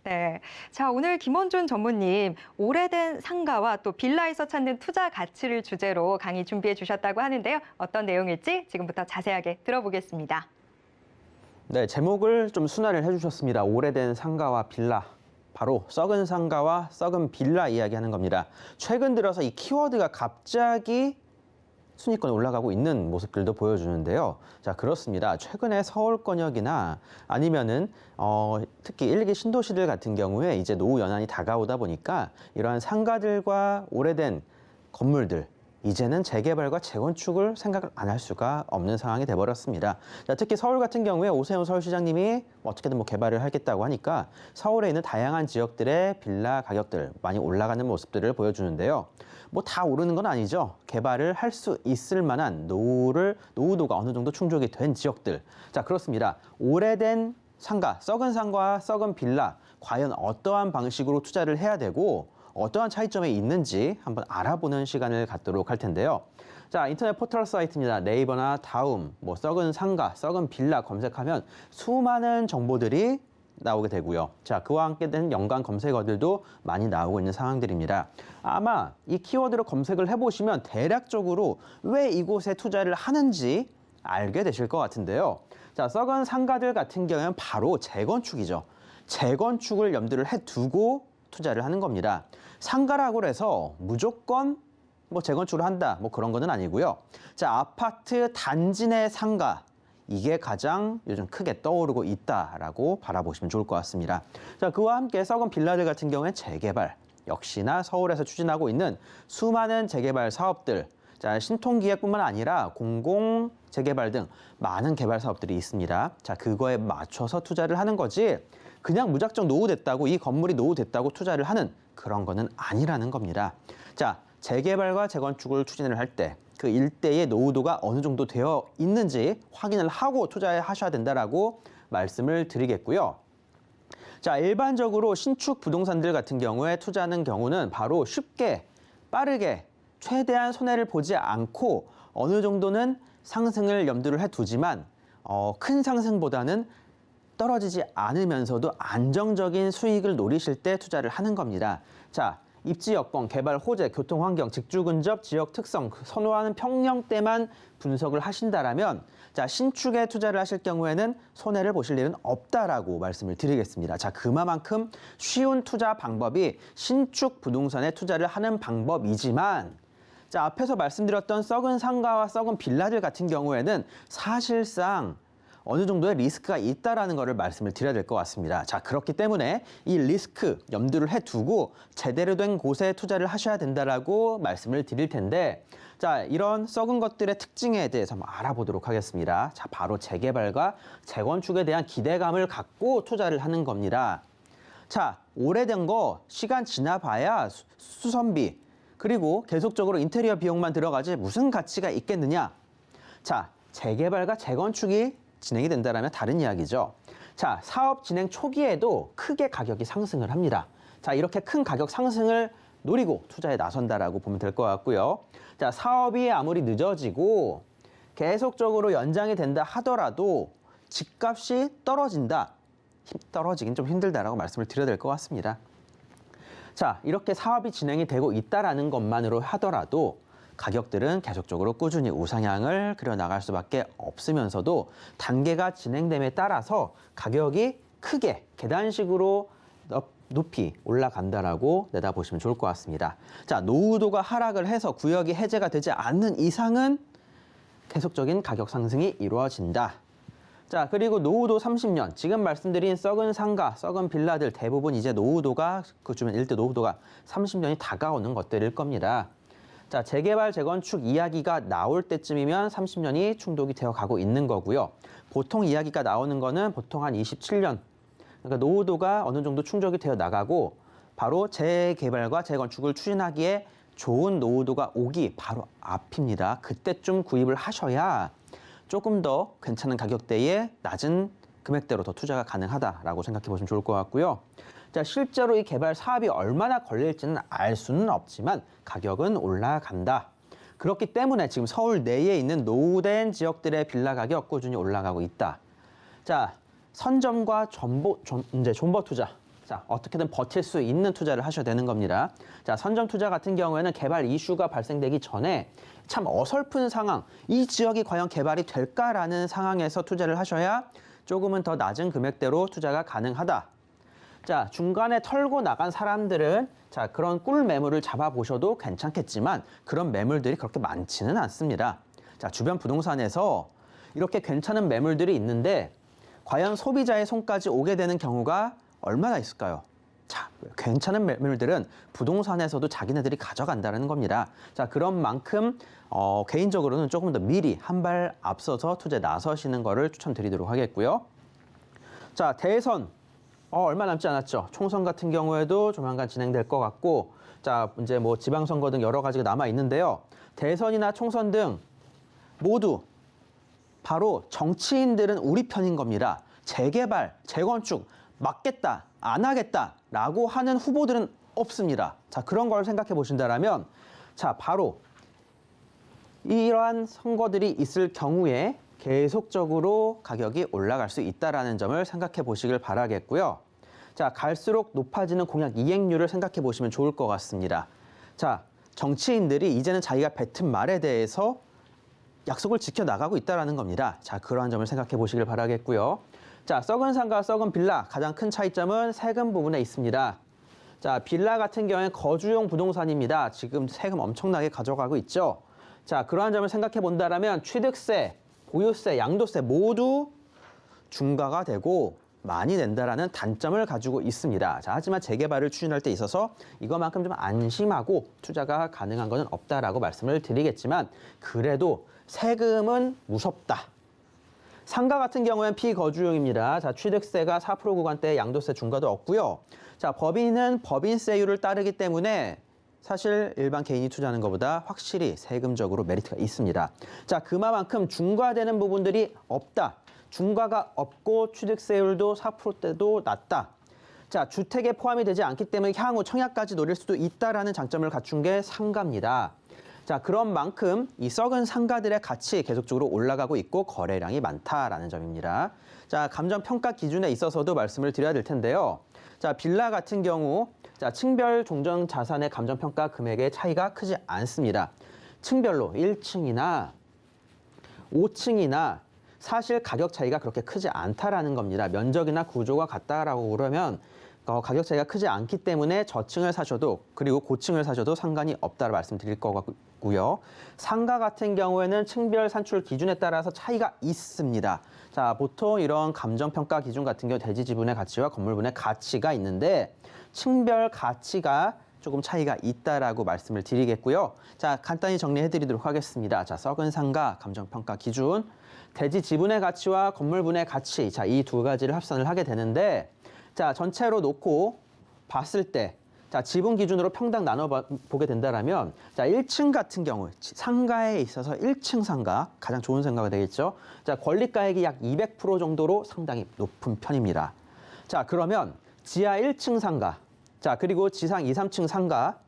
네. 자, 오늘 김원준 전무님, 오래된 상가와 또 빌라에서 찾는 투자 가치를 주제로 강의 준비해 주셨다고 하는데요. 어떤 내용일지 지금부터 자세하게 들어보겠습니다. 네, 제목을 좀 순화를 해주셨습니다. 오래된 상가와 빌라. 바로 썩은 상가와 썩은 빌라 이야기하는 겁니다. 최근 들어서 이 키워드가 갑자기 순위권에 올라가고 있는 모습들도 보여주는데요. 자, 그렇습니다. 최근에 서울권역이나 아니면은 특히 1기 신도시들 같은 경우에 이제 노후 연한이 다가오다 보니까 이러한 상가들과 오래된 건물들 이제는 재개발과 재건축을 생각을 안 할 수가 없는 상황이 돼버렸습니다. 자, 특히 서울 같은 경우에 오세훈 서울시장님이 어떻게든 개발을 하겠다고 하니까 서울에 있는 다양한 지역들의 빌라 가격들 많이 올라가는 모습들을 보여주는데요. 다 오르는 건 아니죠. 개발을 할 수 있을 만한 노후도가 어느 정도 충족이 된 지역들. 자, 그렇습니다. 오래된 상가, 썩은 상가와 썩은 빌라, 과연 어떠한 방식으로 투자를 해야 되고 어떠한 차이점이 있는지 한번 알아보는 시간을 갖도록 할 텐데요. 자, 인터넷 포털 사이트입니다. 네이버나 다음, 썩은 상가, 썩은 빌라 검색하면 수많은 정보들이 나오게 되고요. 자, 그와 함께 된 연관 검색어들도 많이 나오고 있는 상황들입니다. 아마 이 키워드로 검색을 해보시면 대략적으로 왜 이곳에 투자를 하는지 알게 되실 것 같은데요. 자, 썩은 상가들 같은 경우는 바로 재건축이죠. 재건축을 염두를 해두고 투자를 하는 겁니다. 상가라고 해서 무조건 재건축을 한다, 그런 거는 아니고요. 자, 아파트 단지 내 상가. 이게 가장 요즘 크게 떠오르고 있다라고 바라보시면 좋을 것 같습니다. 자, 그와 함께 썩은 빌라들 같은 경우에 재개발, 역시나 서울에서 추진하고 있는 수많은 재개발 사업들, 자, 신통기획뿐만 아니라 공공 재개발 등 많은 개발 사업들이 있습니다. 자, 그거에 맞춰서 투자를 하는 거지 그냥 무작정 노후됐다고 이 건물이 노후됐다고 투자를 하는 그런 거는 아니라는 겁니다. 자, 재개발과 재건축을 추진을 할 때 그 일대의 노후도가 어느 정도 되어 있는지 확인을 하고 투자하셔야 된다라고 말씀을 드리겠고요. 자, 일반적으로 신축 부동산들 같은 경우에 투자하는 경우는 바로 쉽게 빠르게 최대한 손해를 보지 않고 어느 정도는 상승을 염두를 해두지만 큰 상승보다는 떨어지지 않으면서도 안정적인 수익을 노리실 때 투자를 하는 겁니다. 자, 입지 여건, 개발 호재, 교통 환경, 직주 근접, 지역 특성, 선호하는 평형대만 분석을 하신다라면 자, 신축에 투자를 하실 경우에는 손해를 보실 일은 없다라고 말씀을 드리겠습니다. 자, 그만큼 쉬운 투자 방법이 신축 부동산에 투자를 하는 방법이지만 자, 앞에서 말씀드렸던 썩은 상가와 썩은 빌라들 같은 경우에는 사실상 어느 정도의 리스크가 있다라는 것을 말씀을 드려야 될 것 같습니다. 자, 그렇기 때문에 이 리스크 염두를 해두고 제대로 된 곳에 투자를 하셔야 된다라고 말씀을 드릴 텐데 자, 이런 썩은 것들의 특징에 대해서 한번 알아보도록 하겠습니다. 자, 바로 재개발과 재건축에 대한 기대감을 갖고 투자를 하는 겁니다. 자, 오래된 거 시간 지나봐야 수선비 그리고 계속적으로 인테리어 비용만 들어가지 무슨 가치가 있겠느냐. 자, 재개발과 재건축이 진행이 된다면 다른 이야기죠. 자, 사업 진행 초기에도 크게 가격이 상승을 합니다. 자, 이렇게 큰 가격 상승을 노리고 투자에 나선다라고 보면 될 것 같고요. 자, 사업이 아무리 늦어지고 계속적으로 연장이 된다 하더라도 집값이 떨어진다. 떨어지긴 좀 힘들다라고 말씀을 드려야 될 것 같습니다. 자, 이렇게 사업이 진행이 되고 있다라는 것만으로 하더라도 가격들은 계속적으로 꾸준히 우상향을 그려나갈 수밖에 없으면서도 단계가 진행됨에 따라서 가격이 크게 계단식으로 높이 올라간다라고 내다보시면 좋을 것 같습니다. 자, 노후도가 하락을 해서 구역이 해제가 되지 않는 이상은 계속적인 가격 상승이 이루어진다. 자, 그리고 노후도 30년, 지금 말씀드린 썩은 상가, 썩은 빌라들 대부분 이제 노후도가 그 주변 일대 노후도가 30년이 다가오는 것들일 겁니다. 자, 재개발, 재건축 이야기가 나올 때쯤이면 30년이 충족이 되어 가고 있는 거고요. 보통 이야기가 나오는 거는 보통 한 27년, 그러니까 노후도가 어느 정도 충족이 되어 나가고 바로 재개발과 재건축을 추진하기에 좋은 노후도가 오기 바로 앞입니다. 그때쯤 구입을 하셔야 조금 더 괜찮은 가격대에 낮은 금액대로 더 투자가 가능하다라고 생각해 보시면 좋을 것 같고요. 자, 실제로 이 개발 사업이 얼마나 걸릴지는 알 수는 없지만 가격은 올라간다. 그렇기 때문에 지금 서울 내에 있는 노후된 지역들의 빌라 가격 꾸준히 올라가고 있다. 자, 선점과 존버 투자. 자, 어떻게든 버틸 수 있는 투자를 하셔야 되는 겁니다. 자, 선점 투자 같은 경우에는 개발 이슈가 발생되기 전에 참 어설픈 상황, 이 지역이 과연 개발이 될까라는 상황에서 투자를 하셔야 조금은 더 낮은 금액대로 투자가 가능하다. 자, 중간에 털고 나간 사람들은 자, 그런 꿀 매물을 잡아보셔도 괜찮겠지만 그런 매물들이 그렇게 많지는 않습니다. 자, 주변 부동산에서 이렇게 괜찮은 매물들이 있는데 과연 소비자의 손까지 오게 되는 경우가 얼마나 있을까요? 자, 괜찮은 매물들은 부동산에서도 자기네들이 가져간다는 겁니다. 자, 그런 만큼 개인적으로는 조금 더 미리 한 발 앞서서 투자에 나서시는 거를 추천드리도록 하겠고요. 자, 대선 얼마 남지 않았죠. 총선 같은 경우에도 조만간 진행될 것 같고 자, 이제 뭐 지방선거 등 여러 가지가 남아 있는데요. 대선이나 총선 등 모두 바로 정치인들은 우리 편인 겁니다. 재개발, 재건축 막겠다, 안 하겠다라고 하는 후보들은 없습니다. 자, 그런 걸 생각해 보신다면 자, 바로 이러한 선거들이 있을 경우에 계속적으로 가격이 올라갈 수 있다는 점을 생각해 보시길 바라겠고요. 자, 갈수록 높아지는 공약 이행률을 생각해 보시면 좋을 것 같습니다. 자, 정치인들이 이제는 자기가 뱉은 말에 대해서 약속을 지켜나가고 있다는 겁니다. 자, 그러한 점을 생각해 보시길 바라겠고요. 자, 썩은 상가, 썩은 빌라 가장 큰 차이점은 세금 부분에 있습니다. 자, 빌라 같은 경우에는 거주용 부동산입니다. 지금 세금 엄청나게 가져가고 있죠. 자, 그러한 점을 생각해 본다면 취득세, 보유세, 양도세 모두 중과가 되고 많이 낸다라는 단점을 가지고 있습니다. 자, 하지만 재개발을 추진할 때 있어서 이것만큼 좀 안심하고 투자가 가능한 것은 없다라고 말씀을 드리겠지만 그래도 세금은 무섭다. 상가 같은 경우엔 피거주용입니다. 자, 취득세가 4% 구간대에 양도세 중과도 없고요. 자, 법인은 법인세율을 따르기 때문에 사실 일반 개인이 투자하는 것보다 확실히 세금적으로 메리트가 있습니다. 자, 그만큼 중과되는 부분들이 없다. 중과가 없고 취득세율도 4%대도 낮다. 자, 주택에 포함이 되지 않기 때문에 향후 청약까지 노릴 수도 있다라는 장점을 갖춘 게 상가입니다. 자, 그런 만큼 이 썩은 상가들의 가치 계속적으로 올라가고 있고 거래량이 많다라는 점입니다. 자, 감정평가 기준에 있어서도 말씀을 드려야 될 텐데요. 자, 빌라 같은 경우 자, 층별 종전 자산의 감정평가 금액의 차이가 크지 않습니다. 층별로 1층이나 5층이나 사실 가격 차이가 그렇게 크지 않다라는 겁니다. 면적이나 구조가 같다라고 그러면 가격 차이가 크지 않기 때문에 저층을 사셔도 그리고 고층을 사셔도 상관이 없다고 말씀드릴 거고요. 상가 같은 경우에는 층별 산출 기준에 따라서 차이가 있습니다. 자, 보통 이런 감정평가 기준 같은 경우 대지 지분의 가치와 건물분의 가치가 있는데 층별 가치가 조금 차이가 있다라고 말씀을 드리겠고요. 자, 간단히 정리해 드리도록 하겠습니다. 자, 썩은 상가 감정평가 기준, 대지 지분의 가치와 건물분의 가치. 자, 이 두 가지를 합산을 하게 되는데 자, 전체로 놓고 봤을 때 자, 지분 기준으로 평당 나눠 보게 된다라면 자, 1층 같은 경우 상가에 있어서 1층 상가 가장 좋은 상가가 되겠죠. 자, 권리가액이 약 200% 정도로 상당히 높은 편입니다. 자, 그러면 지하 1층 상가, 자, 그리고 지상 2, 3층 상가,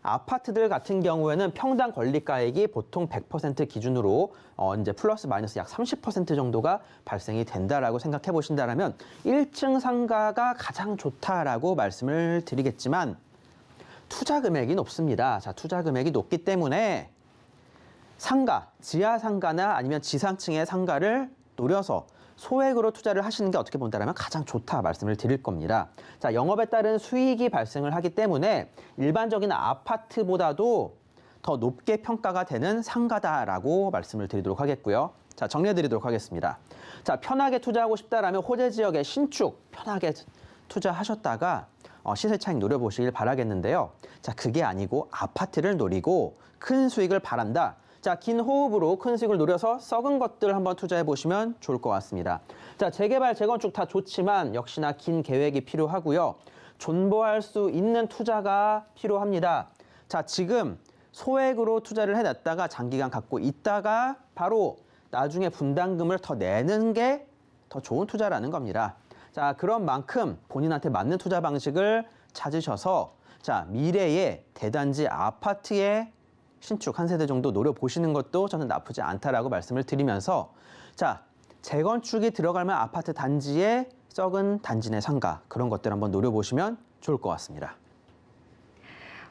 아파트들 같은 경우에는 평당 권리가액이 보통 100% 기준으로 이제 플러스 마이너스 약 30% 정도가 발생이 된다라고 생각해 보신다라면 1층 상가가 가장 좋다라고 말씀을 드리겠지만 투자 금액이 높습니다. 자, 투자 금액이 높기 때문에 상가, 지하 상가나 아니면 지상층의 상가를 노려서 소액으로 투자를 하시는 게 어떻게 본다면 가장 좋다 말씀을 드릴 겁니다. 자, 영업에 따른 수익이 발생을 하기 때문에 일반적인 아파트보다도 더 높게 평가가 되는 상가다라고 말씀을 드리도록 하겠고요. 자, 정리해 드리도록 하겠습니다. 자, 편하게 투자하고 싶다라면 호재 지역의 신축 편하게 투자하셨다가 시세 차익 노려보시길 바라겠는데요. 자, 그게 아니고 아파트를 노리고 큰 수익을 바란다. 자, 긴 호흡으로 큰 수익을 노려서 썩은 것들 한번 투자해 보시면 좋을 것 같습니다. 자, 재개발, 재건축 다 좋지만 역시나 긴 계획이 필요하고요. 존버할 수 있는 투자가 필요합니다. 자, 지금 소액으로 투자를 해놨다가 장기간 갖고 있다가 바로 나중에 분담금을 더 내는 게 더 좋은 투자라는 겁니다. 자, 그런 만큼 본인한테 맞는 투자 방식을 찾으셔서 자, 미래의 대단지 아파트의 신축 한 세대 정도 노려보시는 것도 저는 나쁘지 않다라고 말씀을 드리면서 자, 재건축이 들어갈 만한 아파트 단지의 썩은 단지 내 상가 그런 것들 한번 노려보시면 좋을 것 같습니다.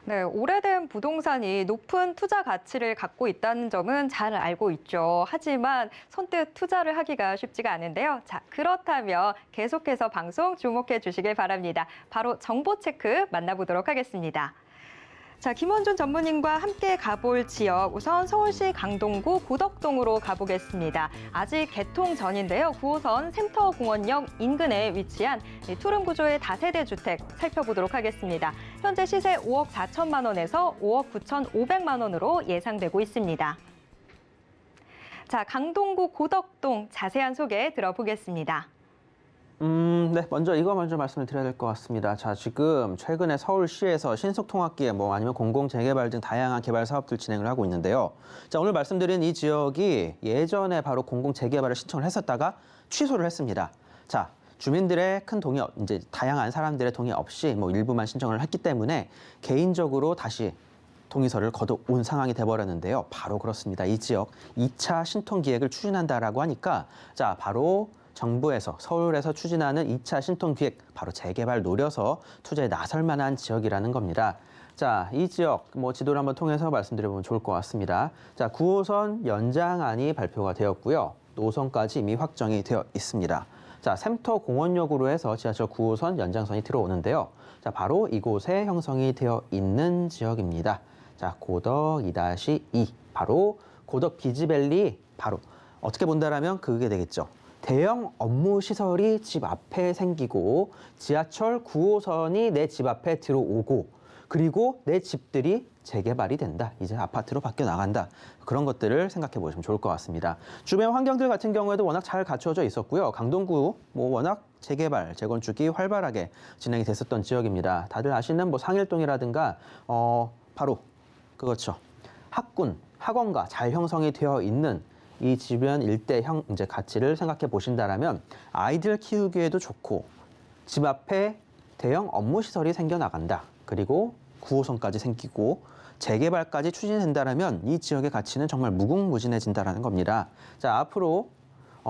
네, 오래된 부동산이 높은 투자 가치를 갖고 있다는 점은 잘 알고 있죠. 하지만 선뜻 투자를 하기가 쉽지가 않은데요. 자, 그렇다면 계속해서 방송 주목해 주시길 바랍니다. 바로 정보 체크 만나보도록 하겠습니다. 자, 김원준 전문인과 함께 가볼 지역, 우선 서울시 강동구 고덕동으로 가보겠습니다. 아직 개통 전인데요. 9호선 샘터공원역 인근에 위치한 투룸 구조의 다세대 주택 살펴보도록 하겠습니다. 현재 시세 5억 4천만 원에서 5억 9,500만 원으로 예상되고 있습니다. 자, 강동구 고덕동 자세한 소개 들어보겠습니다. 네, 먼저 이거 말씀을 드려야 될 것 같습니다. 자, 지금 최근에 서울시에서 신속통합기에 아니면 공공재개발 등 다양한 개발 사업들 진행을 하고 있는데요. 자, 오늘 말씀드린 이 지역이 예전에 바로 공공재개발을 신청을 했었다가 취소를 했습니다. 자, 주민들의 큰 동의, 이제 다양한 사람들의 동의 없이 일부만 신청을 했기 때문에 개인적으로 다시 동의서를 거둬온 상황이 돼버렸는데요. 바로 그렇습니다. 이 지역 2차 신통기획을 추진한다라고 하니까 자, 바로 정부에서 서울에서 추진하는 2차 신통기획 바로 재개발 노려서 투자에 나설 만한 지역이라는 겁니다. 자, 이 지역 지도를 한번 통해서 말씀드려보면 좋을 것 같습니다. 자, 9호선 연장안이 발표가 되었고요. 노선까지 이미 확정이 되어 있습니다. 자, 샘터공원역으로 해서 지하철 9호선 연장선이 들어오는데요. 자, 바로 이곳에 형성이 되어 있는 지역입니다. 자, 고덕 2-2 바로 고덕 비지밸리 바로 어떻게 본다라면 그게 되겠죠. 대형 업무 시설이 집 앞에 생기고 지하철 9호선이 내 집 앞에 들어오고 그리고 내 집들이 재개발이 된다. 이제 아파트로 바뀌어 나간다. 그런 것들을 생각해 보시면 좋을 것 같습니다. 주변 환경들 같은 경우에도 워낙 잘 갖춰져 있었고요. 강동구 워낙 재개발, 재건축이 활발하게 진행이 됐었던 지역입니다. 다들 아시는 상일동이라든가 바로 그렇죠. 학군, 학원가 잘 형성이 되어 있는 이 주변 일대 이제 가치를 생각해 보신다라면 아이들 키우기에도 좋고 집 앞에 대형 업무 시설이 생겨나간다. 그리고 9호선까지 생기고 재개발까지 추진된다라면 이 지역의 가치는 정말 무궁무진해진다라는 겁니다. 자, 앞으로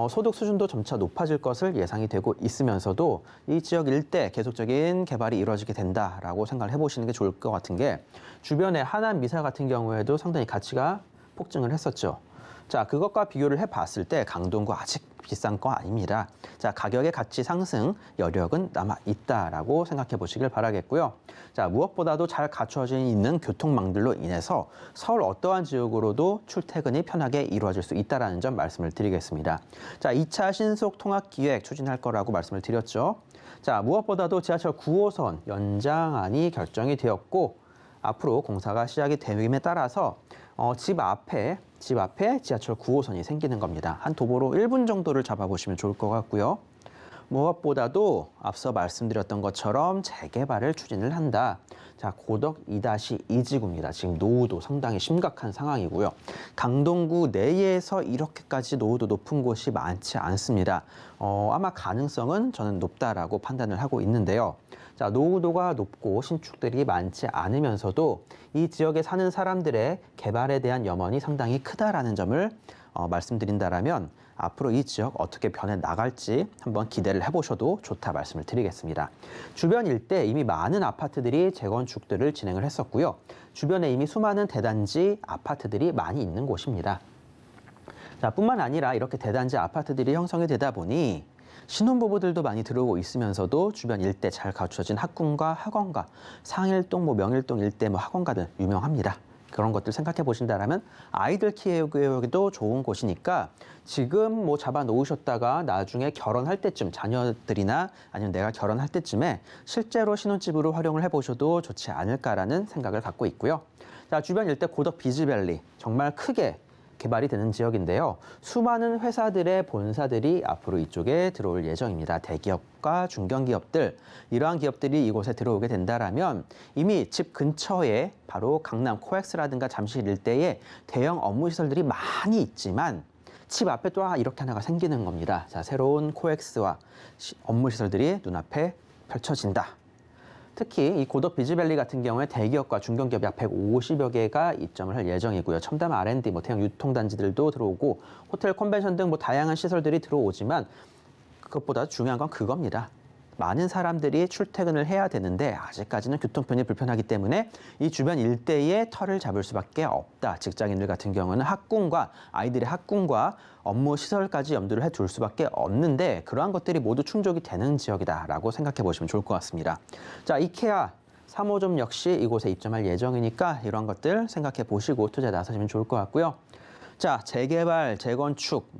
소득 수준도 점차 높아질 것을 예상이 되고 있으면서도 이 지역 일대 계속적인 개발이 이루어지게 된다라고 생각을 해보시는 게 좋을 것 같은 게 주변에 하남 미사 같은 경우에도 상당히 가치가 폭증을 했었죠. 자, 그것과 비교를 해봤을 때 강동구 아직 비싼 거 아닙니다. 자, 가격의 가치 상승 여력은 남아 있다라고 생각해 보시길 바라겠고요. 자, 무엇보다도 잘 갖춰져 있는 교통망들로 인해서 서울 어떠한 지역으로도 출퇴근이 편하게 이루어질 수 있다는 점 말씀을 드리겠습니다. 자, 2차 신속 통합 기획 추진할 거라고 말씀을 드렸죠. 자, 무엇보다도 지하철 9호선 연장안이 결정이 되었고 앞으로 공사가 시작이 됨에 따라서 집 앞에 지하철 9호선이 생기는 겁니다. 한 도보로 1분 정도를 잡아보시면 좋을 것 같고요. 무엇보다도 앞서 말씀드렸던 것처럼 재개발을 추진을 한다. 자, 고덕 2-2지구입니다. 지금 노후도 상당히 심각한 상황이고요. 강동구 내에서 이렇게까지 노후도 높은 곳이 많지 않습니다. 아마 가능성은 저는 높다라고 판단을 하고 있는데요. 자, 노후도가 높고 신축들이 많지 않으면서도 이 지역에 사는 사람들의 개발에 대한 염원이 상당히 크다라는 점을 말씀드린다라면 앞으로 이 지역 어떻게 변해 나갈지 한번 기대를 해보셔도 좋다 말씀을 드리겠습니다. 주변 일대 이미 많은 아파트들이 재건축들을 진행을 했었고요. 주변에 이미 수많은 대단지 아파트들이 많이 있는 곳입니다. 자, 뿐만 아니라 이렇게 대단지 아파트들이 형성이 되다 보니 신혼부부들도 많이 들어오고 있으면서도 주변 일대 잘 갖춰진 학군과 학원가, 상일동, 명일동 일대 학원가들 유명합니다. 그런 것들 생각해 보신다면 아이들 키우기에도 좋은 곳이니까 지금 잡아 놓으셨다가 나중에 결혼할 때쯤 자녀들이나 아니면 내가 결혼할 때쯤에 실제로 신혼집으로 활용을 해보셔도 좋지 않을까라는 생각을 갖고 있고요. 자, 주변 일대 고덕 비즈밸리 정말 크게 개발이 되는 지역인데요. 수많은 회사들의 본사들이 앞으로 이쪽에 들어올 예정입니다. 대기업과 중견기업들, 이러한 기업들이 이곳에 들어오게 된다라면 이미 집 근처에 바로 강남 코엑스라든가 잠실 일대에 대형 업무시설들이 많이 있지만 집 앞에 또 이렇게 하나가 생기는 겁니다. 자, 새로운 코엑스와 업무시설들이 눈앞에 펼쳐진다. 특히 이 고덕 비즈밸리 같은 경우에 대기업과 중견기업이 약 150여 개가 입점을 할 예정이고요. 첨단 R&D, 대형 유통단지들도 들어오고 호텔, 컨벤션 등 다양한 시설들이 들어오지만 그것보다 중요한 건 그겁니다. 많은 사람들이 출퇴근을 해야 되는데 아직까지는 교통편이 불편하기 때문에 이 주변 일대에 털을 잡을 수밖에 없다. 직장인들 같은 경우는 학군과 아이들의 학군과 업무 시설까지 염두를 해둘 수밖에 없는데 그러한 것들이 모두 충족이 되는 지역이다라고 생각해 보시면 좋을 것 같습니다. 자, 이케아 3호점 역시 이곳에 입점할 예정이니까 이런 것들 생각해 보시고 투자에 나서시면 좋을 것 같고요. 자, 재개발, 재건축,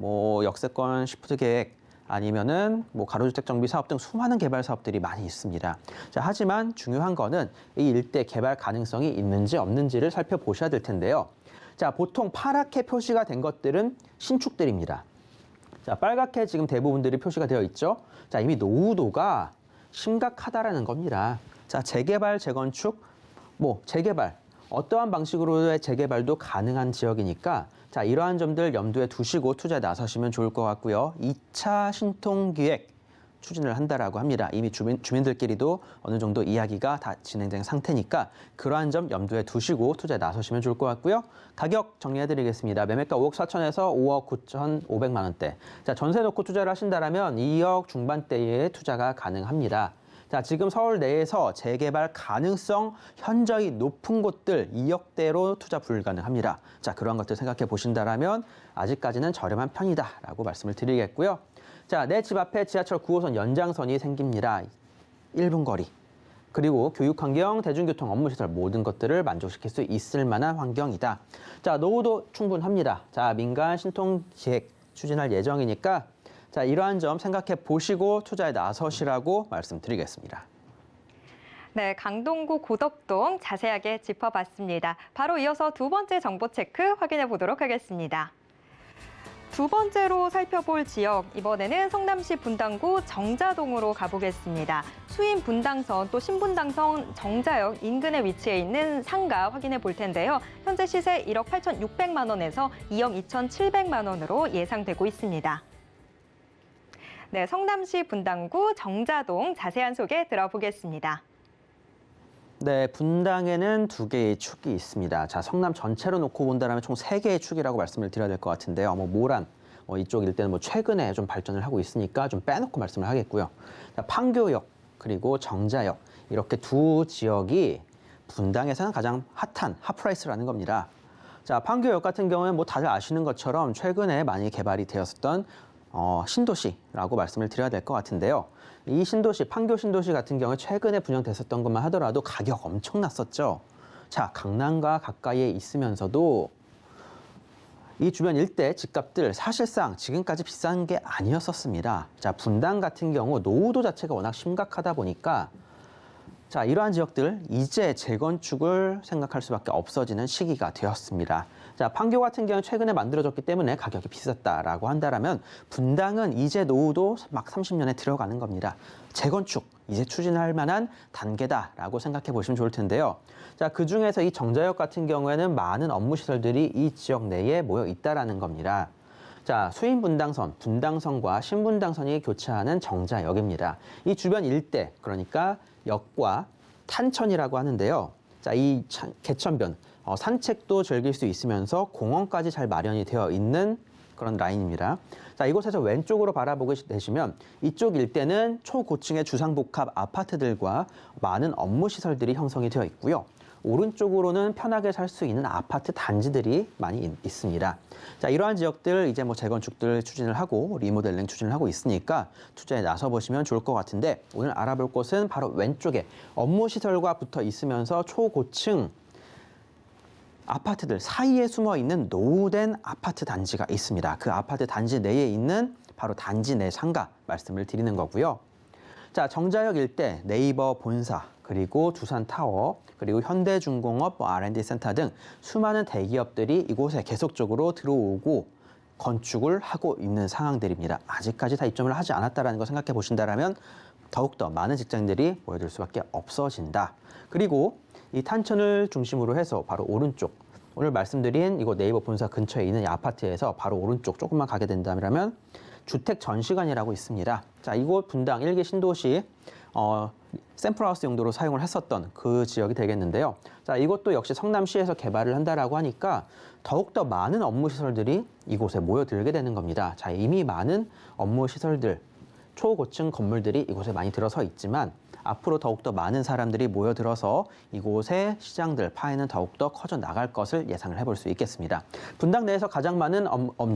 역세권 시프트 계획 아니면은 가로주택 정비 사업 등 수많은 개발 사업들이 많이 있습니다. 자, 하지만 중요한 거는 이 일대 개발 가능성이 있는지 없는지를 살펴보셔야 될 텐데요. 자, 보통 파랗게 표시가 된 것들은 신축들입니다. 자, 빨갛게 지금 대부분들이 표시가 되어 있죠. 자, 이미 노후도가 심각하다라는 겁니다. 자, 재개발, 재건축, 재개발 어떠한 방식으로의 재개발도 가능한 지역이니까 자, 이러한 점들 염두에 두시고 투자에 나서시면 좋을 것 같고요. 2차 신통기획 추진을 한다라고 합니다. 이미 주민들끼리도 어느 정도 이야기가 다 진행된 상태니까 그러한 점 염두에 두시고 투자에 나서시면 좋을 것 같고요. 가격 정리해드리겠습니다. 매매가 5억 4천에서 5억 9,500만 원대. 자, 전세 놓고 투자를 하신다면 2억 중반대의 투자가 가능합니다. 자, 지금 서울 내에서 재개발 가능성 현저히 높은 곳들 2억대로 투자 불가능합니다. 자, 그런 것들 생각해 보신다면 아직까지는 저렴한 편이다라고 말씀을 드리겠고요. 자, 내 집 앞에 지하철 9호선 연장선이 생깁니다. 1분 거리. 그리고 교육환경, 대중교통, 업무시설 모든 것들을 만족시킬 수 있을 만한 환경이다. 자, 노후도 충분합니다. 자, 민간 신통기획 추진할 예정이니까 자, 이러한 점 생각해 보시고 투자에 나서시라고 말씀드리겠습니다. 네, 강동구 고덕동 자세하게 짚어봤습니다. 바로 이어서 두 번째 정보 체크 확인해 보도록 하겠습니다. 두 번째로 살펴볼 지역, 이번에는 성남시 분당구 정자동으로 가보겠습니다. 수인 분당선 또 신분당선 정자역 인근에 위치해 있는 상가 확인해 볼 텐데요. 현재 시세 1억 8,600만 원에서 2억 2,700만 원으로 예상되고 있습니다. 네, 성남시 분당구 정자동 자세한 소개 들어보겠습니다. 네, 분당에는 두 개의 축이 있습니다. 자, 성남 전체로 놓고 본다면 총 세 개의 축이라고 말씀을 드려야 될 것 같은데요. 모란, 이쪽 일대는 최근에 좀 발전을 하고 있으니까 좀 빼놓고 말씀을 하겠고요. 자, 판교역 그리고 정자역 이렇게 두 지역이 분당에서는 가장 핫한 핫프라이스라는 겁니다. 자, 판교역 같은 경우는 다들 아시는 것처럼 최근에 많이 개발이 되었었던 신도시라고 말씀을 드려야 될 것 같은데요. 이 신도시, 판교 신도시 같은 경우에 최근에 분양됐었던 것만 하더라도 가격 엄청났었죠. 자, 강남과 가까이에 있으면서도 이 주변 일대 집값들 사실상 지금까지 비싼 게 아니었었습니다. 자, 분당 같은 경우 노후도 자체가 워낙 심각하다 보니까 자, 이러한 지역들 이제 재건축을 생각할 수밖에 없어지는 시기가 되었습니다. 자, 판교 같은 경우는 최근에 만들어졌기 때문에 가격이 비쌌다라고 한다면 분당은 이제 노후도 막 30년에 들어가는 겁니다. 재건축 이제 추진할 만한 단계다라고 생각해 보시면 좋을 텐데요. 자, 그중에서 이 정자역 같은 경우에는 많은 업무 시설들이 이 지역 내에 모여 있다라는 겁니다. 자, 수인 분당선, 분당선과 신분당선이 교차하는 정자역입니다. 이 주변 일대, 그러니까 역과 탄천이라고 하는데요. 자, 이 개천변, 산책도 즐길 수 있으면서 공원까지 잘 마련이 되어 있는 그런 라인입니다. 자, 이곳에서 왼쪽으로 바라보게 되시면 이쪽 일대는 초고층의 주상복합 아파트들과 많은 업무 시설들이 형성이 되어 있고요. 오른쪽으로는 편하게 살 수 있는 아파트 단지들이 많이 있습니다. 자, 이러한 지역들 이제 재건축들 추진을 하고 리모델링 추진을 하고 있으니까 투자에 나서 보시면 좋을 것 같은데 오늘 알아볼 곳은 바로 왼쪽에 업무 시설과 붙어 있으면서 초고층 아파트들 사이에 숨어 있는 노후된 아파트 단지가 있습니다. 그 아파트 단지 내에 있는 바로 단지 내 상가 말씀을 드리는 거고요. 자, 정자역 일대 네이버 본사, 그리고 두산타워, 그리고 현대중공업, R&D 센터 등 수많은 대기업들이 이곳에 계속적으로 들어오고 건축을 하고 있는 상황들입니다. 아직까지 다 입점을 하지 않았다는 거 생각해 보신다면 더욱더 많은 직장인들이 모여들 수밖에 없어진다. 그리고 이 탄천을 중심으로 해서 바로 오른쪽, 오늘 말씀드린 이곳 네이버 본사 근처에 있는 이 아파트에서 바로 오른쪽 조금만 가게 된다면 주택 전시관이라고 있습니다. 자, 이곳 분당 1기 신도시 샘플하우스 용도로 사용을 했었던 그 지역이 되겠는데요. 자, 이것도 역시 성남시에서 개발을 한다라고 하니까 더욱더 많은 업무 시설들이 이곳에 모여들게 되는 겁니다. 자, 이미 많은 업무 시설들, 초고층 건물들이 이곳에 많이 들어서 있지만 앞으로 더욱더 많은 사람들이 모여들어서 이곳의 시장들, 파이는 더욱더 커져 나갈 것을 예상을 해볼 수 있겠습니다. 분당 내에서 가장 많은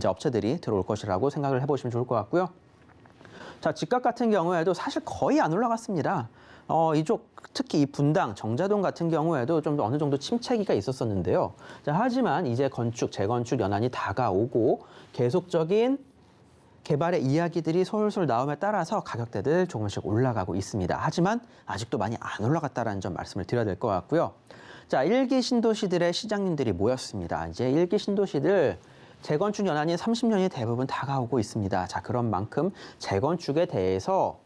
업체들이 들어올 것이라고 생각을 해보시면 좋을 것 같고요. 자, 집값 같은 경우에도 사실 거의 안 올라갔습니다. 이쪽 특히 이 분당, 정자동 같은 경우에도 좀 어느 정도 침체기가 있었었는데요. 자, 하지만 이제 재건축 연한이 다가오고 계속적인 개발의 이야기들이 솔솔 나옴에 따라서 가격대들 조금씩 올라가고 있습니다. 하지만 아직도 많이 안 올라갔다는 점 말씀을 드려야 될 것 같고요. 자, 1기 신도시들의 시장님들이 모였습니다. 이제 1기 신도시들 재건축 연한이 30년이 대부분 다가오고 있습니다. 자, 그런 만큼 재건축에 대해서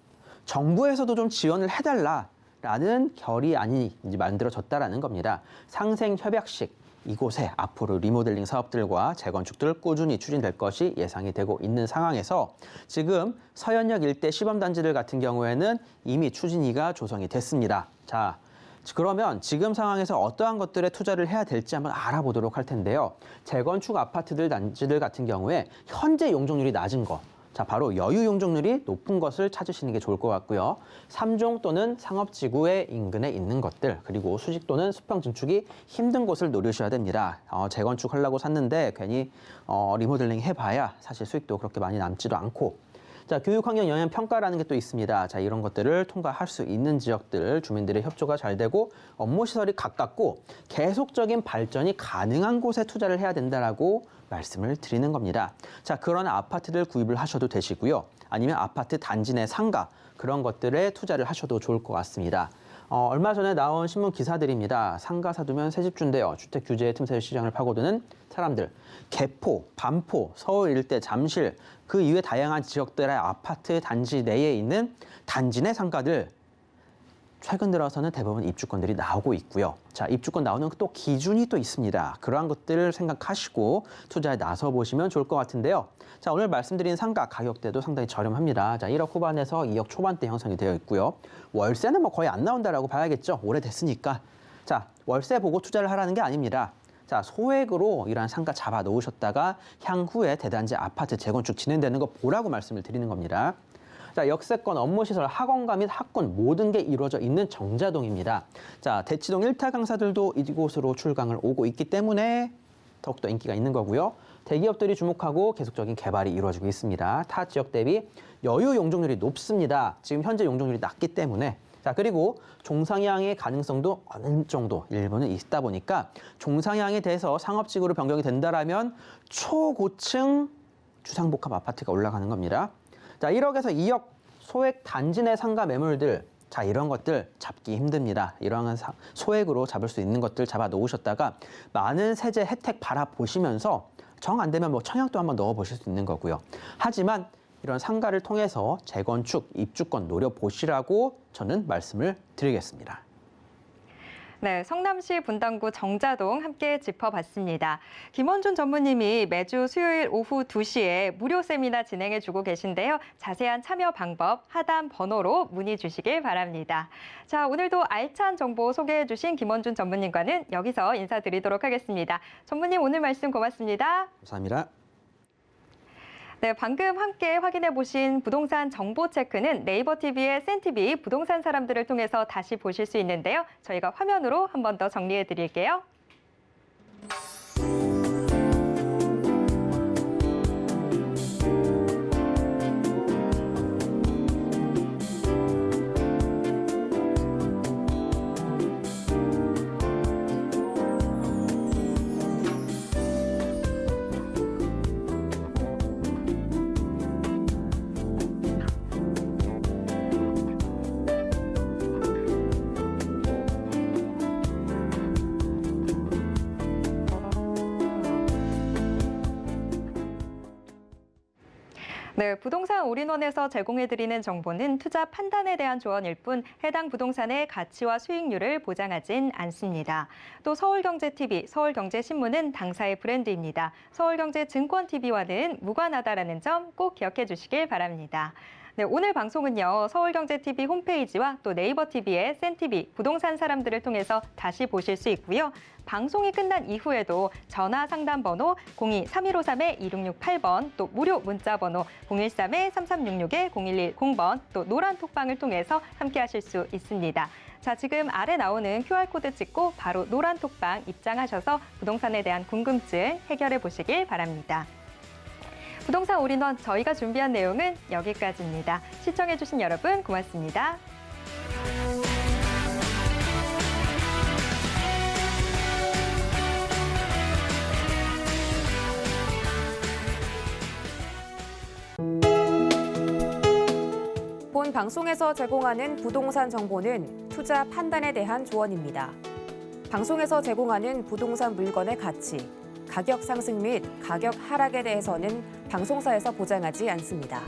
정부에서도 좀 지원을 해달라라는 결의안이 이제 만들어졌다라는 겁니다. 상생협약식. 이곳에 앞으로 리모델링 사업들과 재건축들 꾸준히 추진될 것이 예상이 되고 있는 상황에서 지금 서현역 일대 시범단지들 같은 경우에는 이미 추진위가 조성이 됐습니다. 자, 그러면 지금 상황에서 어떠한 것들에 투자를 해야 될지 한번 알아보도록 할 텐데요. 재건축 아파트들 단지들 같은 경우에 현재 용적률이 낮은 거, 자, 바로 여유 용적률이 높은 것을 찾으시는 게 좋을 것 같고요. 3종 또는 상업지구의 인근에 있는 것들, 그리고 수직 또는 수평 증축이 힘든 곳을 노리셔야 됩니다. 재건축 하려고 샀는데 괜히 리모델링 해봐야 사실 수익도 그렇게 많이 남지도 않고, 자, 교육환경 영향 평가라는 게 또 있습니다. 자, 이런 것들을 통과할 수 있는 지역들, 주민들의 협조가 잘 되고 업무 시설이 가깝고 계속적인 발전이 가능한 곳에 투자를 해야 된다라고 말씀을 드리는 겁니다. 자, 그런 아파트들 구입을 하셔도 되시고요. 아니면 아파트 단지 내 상가 그런 것들에 투자를 하셔도 좋을 것 같습니다. 얼마 전에 나온 신문 기사들입니다. 상가 사두면 새집 준대요. 주택 규제의 틈새 시장을 파고드는 사람들. 개포, 반포, 서울 일대, 잠실, 그 이외 다양한 지역들의 아파트 단지 내에 있는 단지 내 상가들. 최근 들어서는 대부분 입주권들이 나오고 있고요. 자, 입주권 나오는 또 기준이 또 있습니다. 그러한 것들을 생각하시고 투자에 나서 보시면 좋을 것 같은데요. 자, 오늘 말씀드린 상가 가격대도 상당히 저렴합니다. 자, 1억 후반에서 2억 초반대 형성이 되어 있고요. 월세는 뭐 거의 안 나온다라고 봐야겠죠. 오래됐으니까. 자, 월세 보고 투자를 하라는 게 아닙니다. 자, 소액으로 이러한 상가 잡아 놓으셨다가 향후에 대단지 아파트 재건축 진행되는 거 보라고 말씀을 드리는 겁니다. 자, 역세권, 업무시설, 학원가 및 학군 모든 게 이루어져 있는 정자동입니다. 자, 대치동 1타 강사들도 이곳으로 출강을 오고 있기 때문에 더욱더 인기가 있는 거고요. 대기업들이 주목하고 계속적인 개발이 이루어지고 있습니다. 타 지역 대비 여유 용적률이 높습니다. 지금 현재 용적률이 낮기 때문에. 자, 그리고 종상향의 가능성도 어느 정도 일부는 있다 보니까 종상향에 대해서 상업지구로 변경이 된다라면 초고층 주상복합 아파트가 올라가는 겁니다. 자, 1억에서 2억 소액 단지 내 상가 매물들, 자, 이런 것들 잡기 힘듭니다. 이러한 소액으로 잡을 수 있는 것들 잡아 놓으셨다가 많은 세제 혜택 바라보시면서 정 안 되면 뭐 청약도 한번 넣어 보실 수 있는 거고요. 하지만 이런 상가를 통해서 재건축, 입주권 노려보시라고 저는 말씀을 드리겠습니다. 네, 성남시 분당구 정자동 함께 짚어봤습니다. 김원준 전무님이 매주 수요일 오후 2시에 무료 세미나 진행해주고 계신데요. 자세한 참여 방법, 하단 번호로 문의 주시길 바랍니다. 자, 오늘도 알찬 정보 소개해주신 김원준 전무님과는 여기서 인사드리도록 하겠습니다. 전무님 오늘 말씀 고맙습니다. 감사합니다. 네, 방금 함께 확인해 보신 부동산 정보 체크는 네이버 TV의 센TV 부동산 사람들을 통해서 다시 보실 수 있는데요. 저희가 화면으로 한 번 더 정리해 드릴게요. 네, 부동산 올인원에서 제공해드리는 정보는 투자 판단에 대한 조언일 뿐 해당 부동산의 가치와 수익률을 보장하진 않습니다. 또 서울경제TV, 서울경제신문은 당사의 브랜드입니다. 서울경제증권TV와는 무관하다라는 점 꼭 기억해 주시길 바랍니다. 네, 오늘 방송은요, 서울경제TV 홈페이지와 또 네이버TV의 센TV 부동산 사람들을 통해서 다시 보실 수 있고요. 방송이 끝난 이후에도 전화 상담 번호 02-3153-2668번, 또 무료 문자 번호 013-3366-0110번, 또 노란 톡방을 통해서 함께 하실 수 있습니다. 자, 지금 아래 나오는 QR코드 찍고 바로 노란 톡방 입장하셔서 부동산에 대한 궁금증 해결해 보시길 바랍니다. 부동산 올인원 저희가 준비한 내용은 여기까지입니다. 시청해주신 여러분 고맙습니다. 본 방송에서 제공하는 부동산 정보는 투자 판단에 대한 조언입니다. 방송에서 제공하는 부동산 물건의 가치, 가격 상승 및 가격 하락에 대해서는 방송사에서 보장하지 않습니다.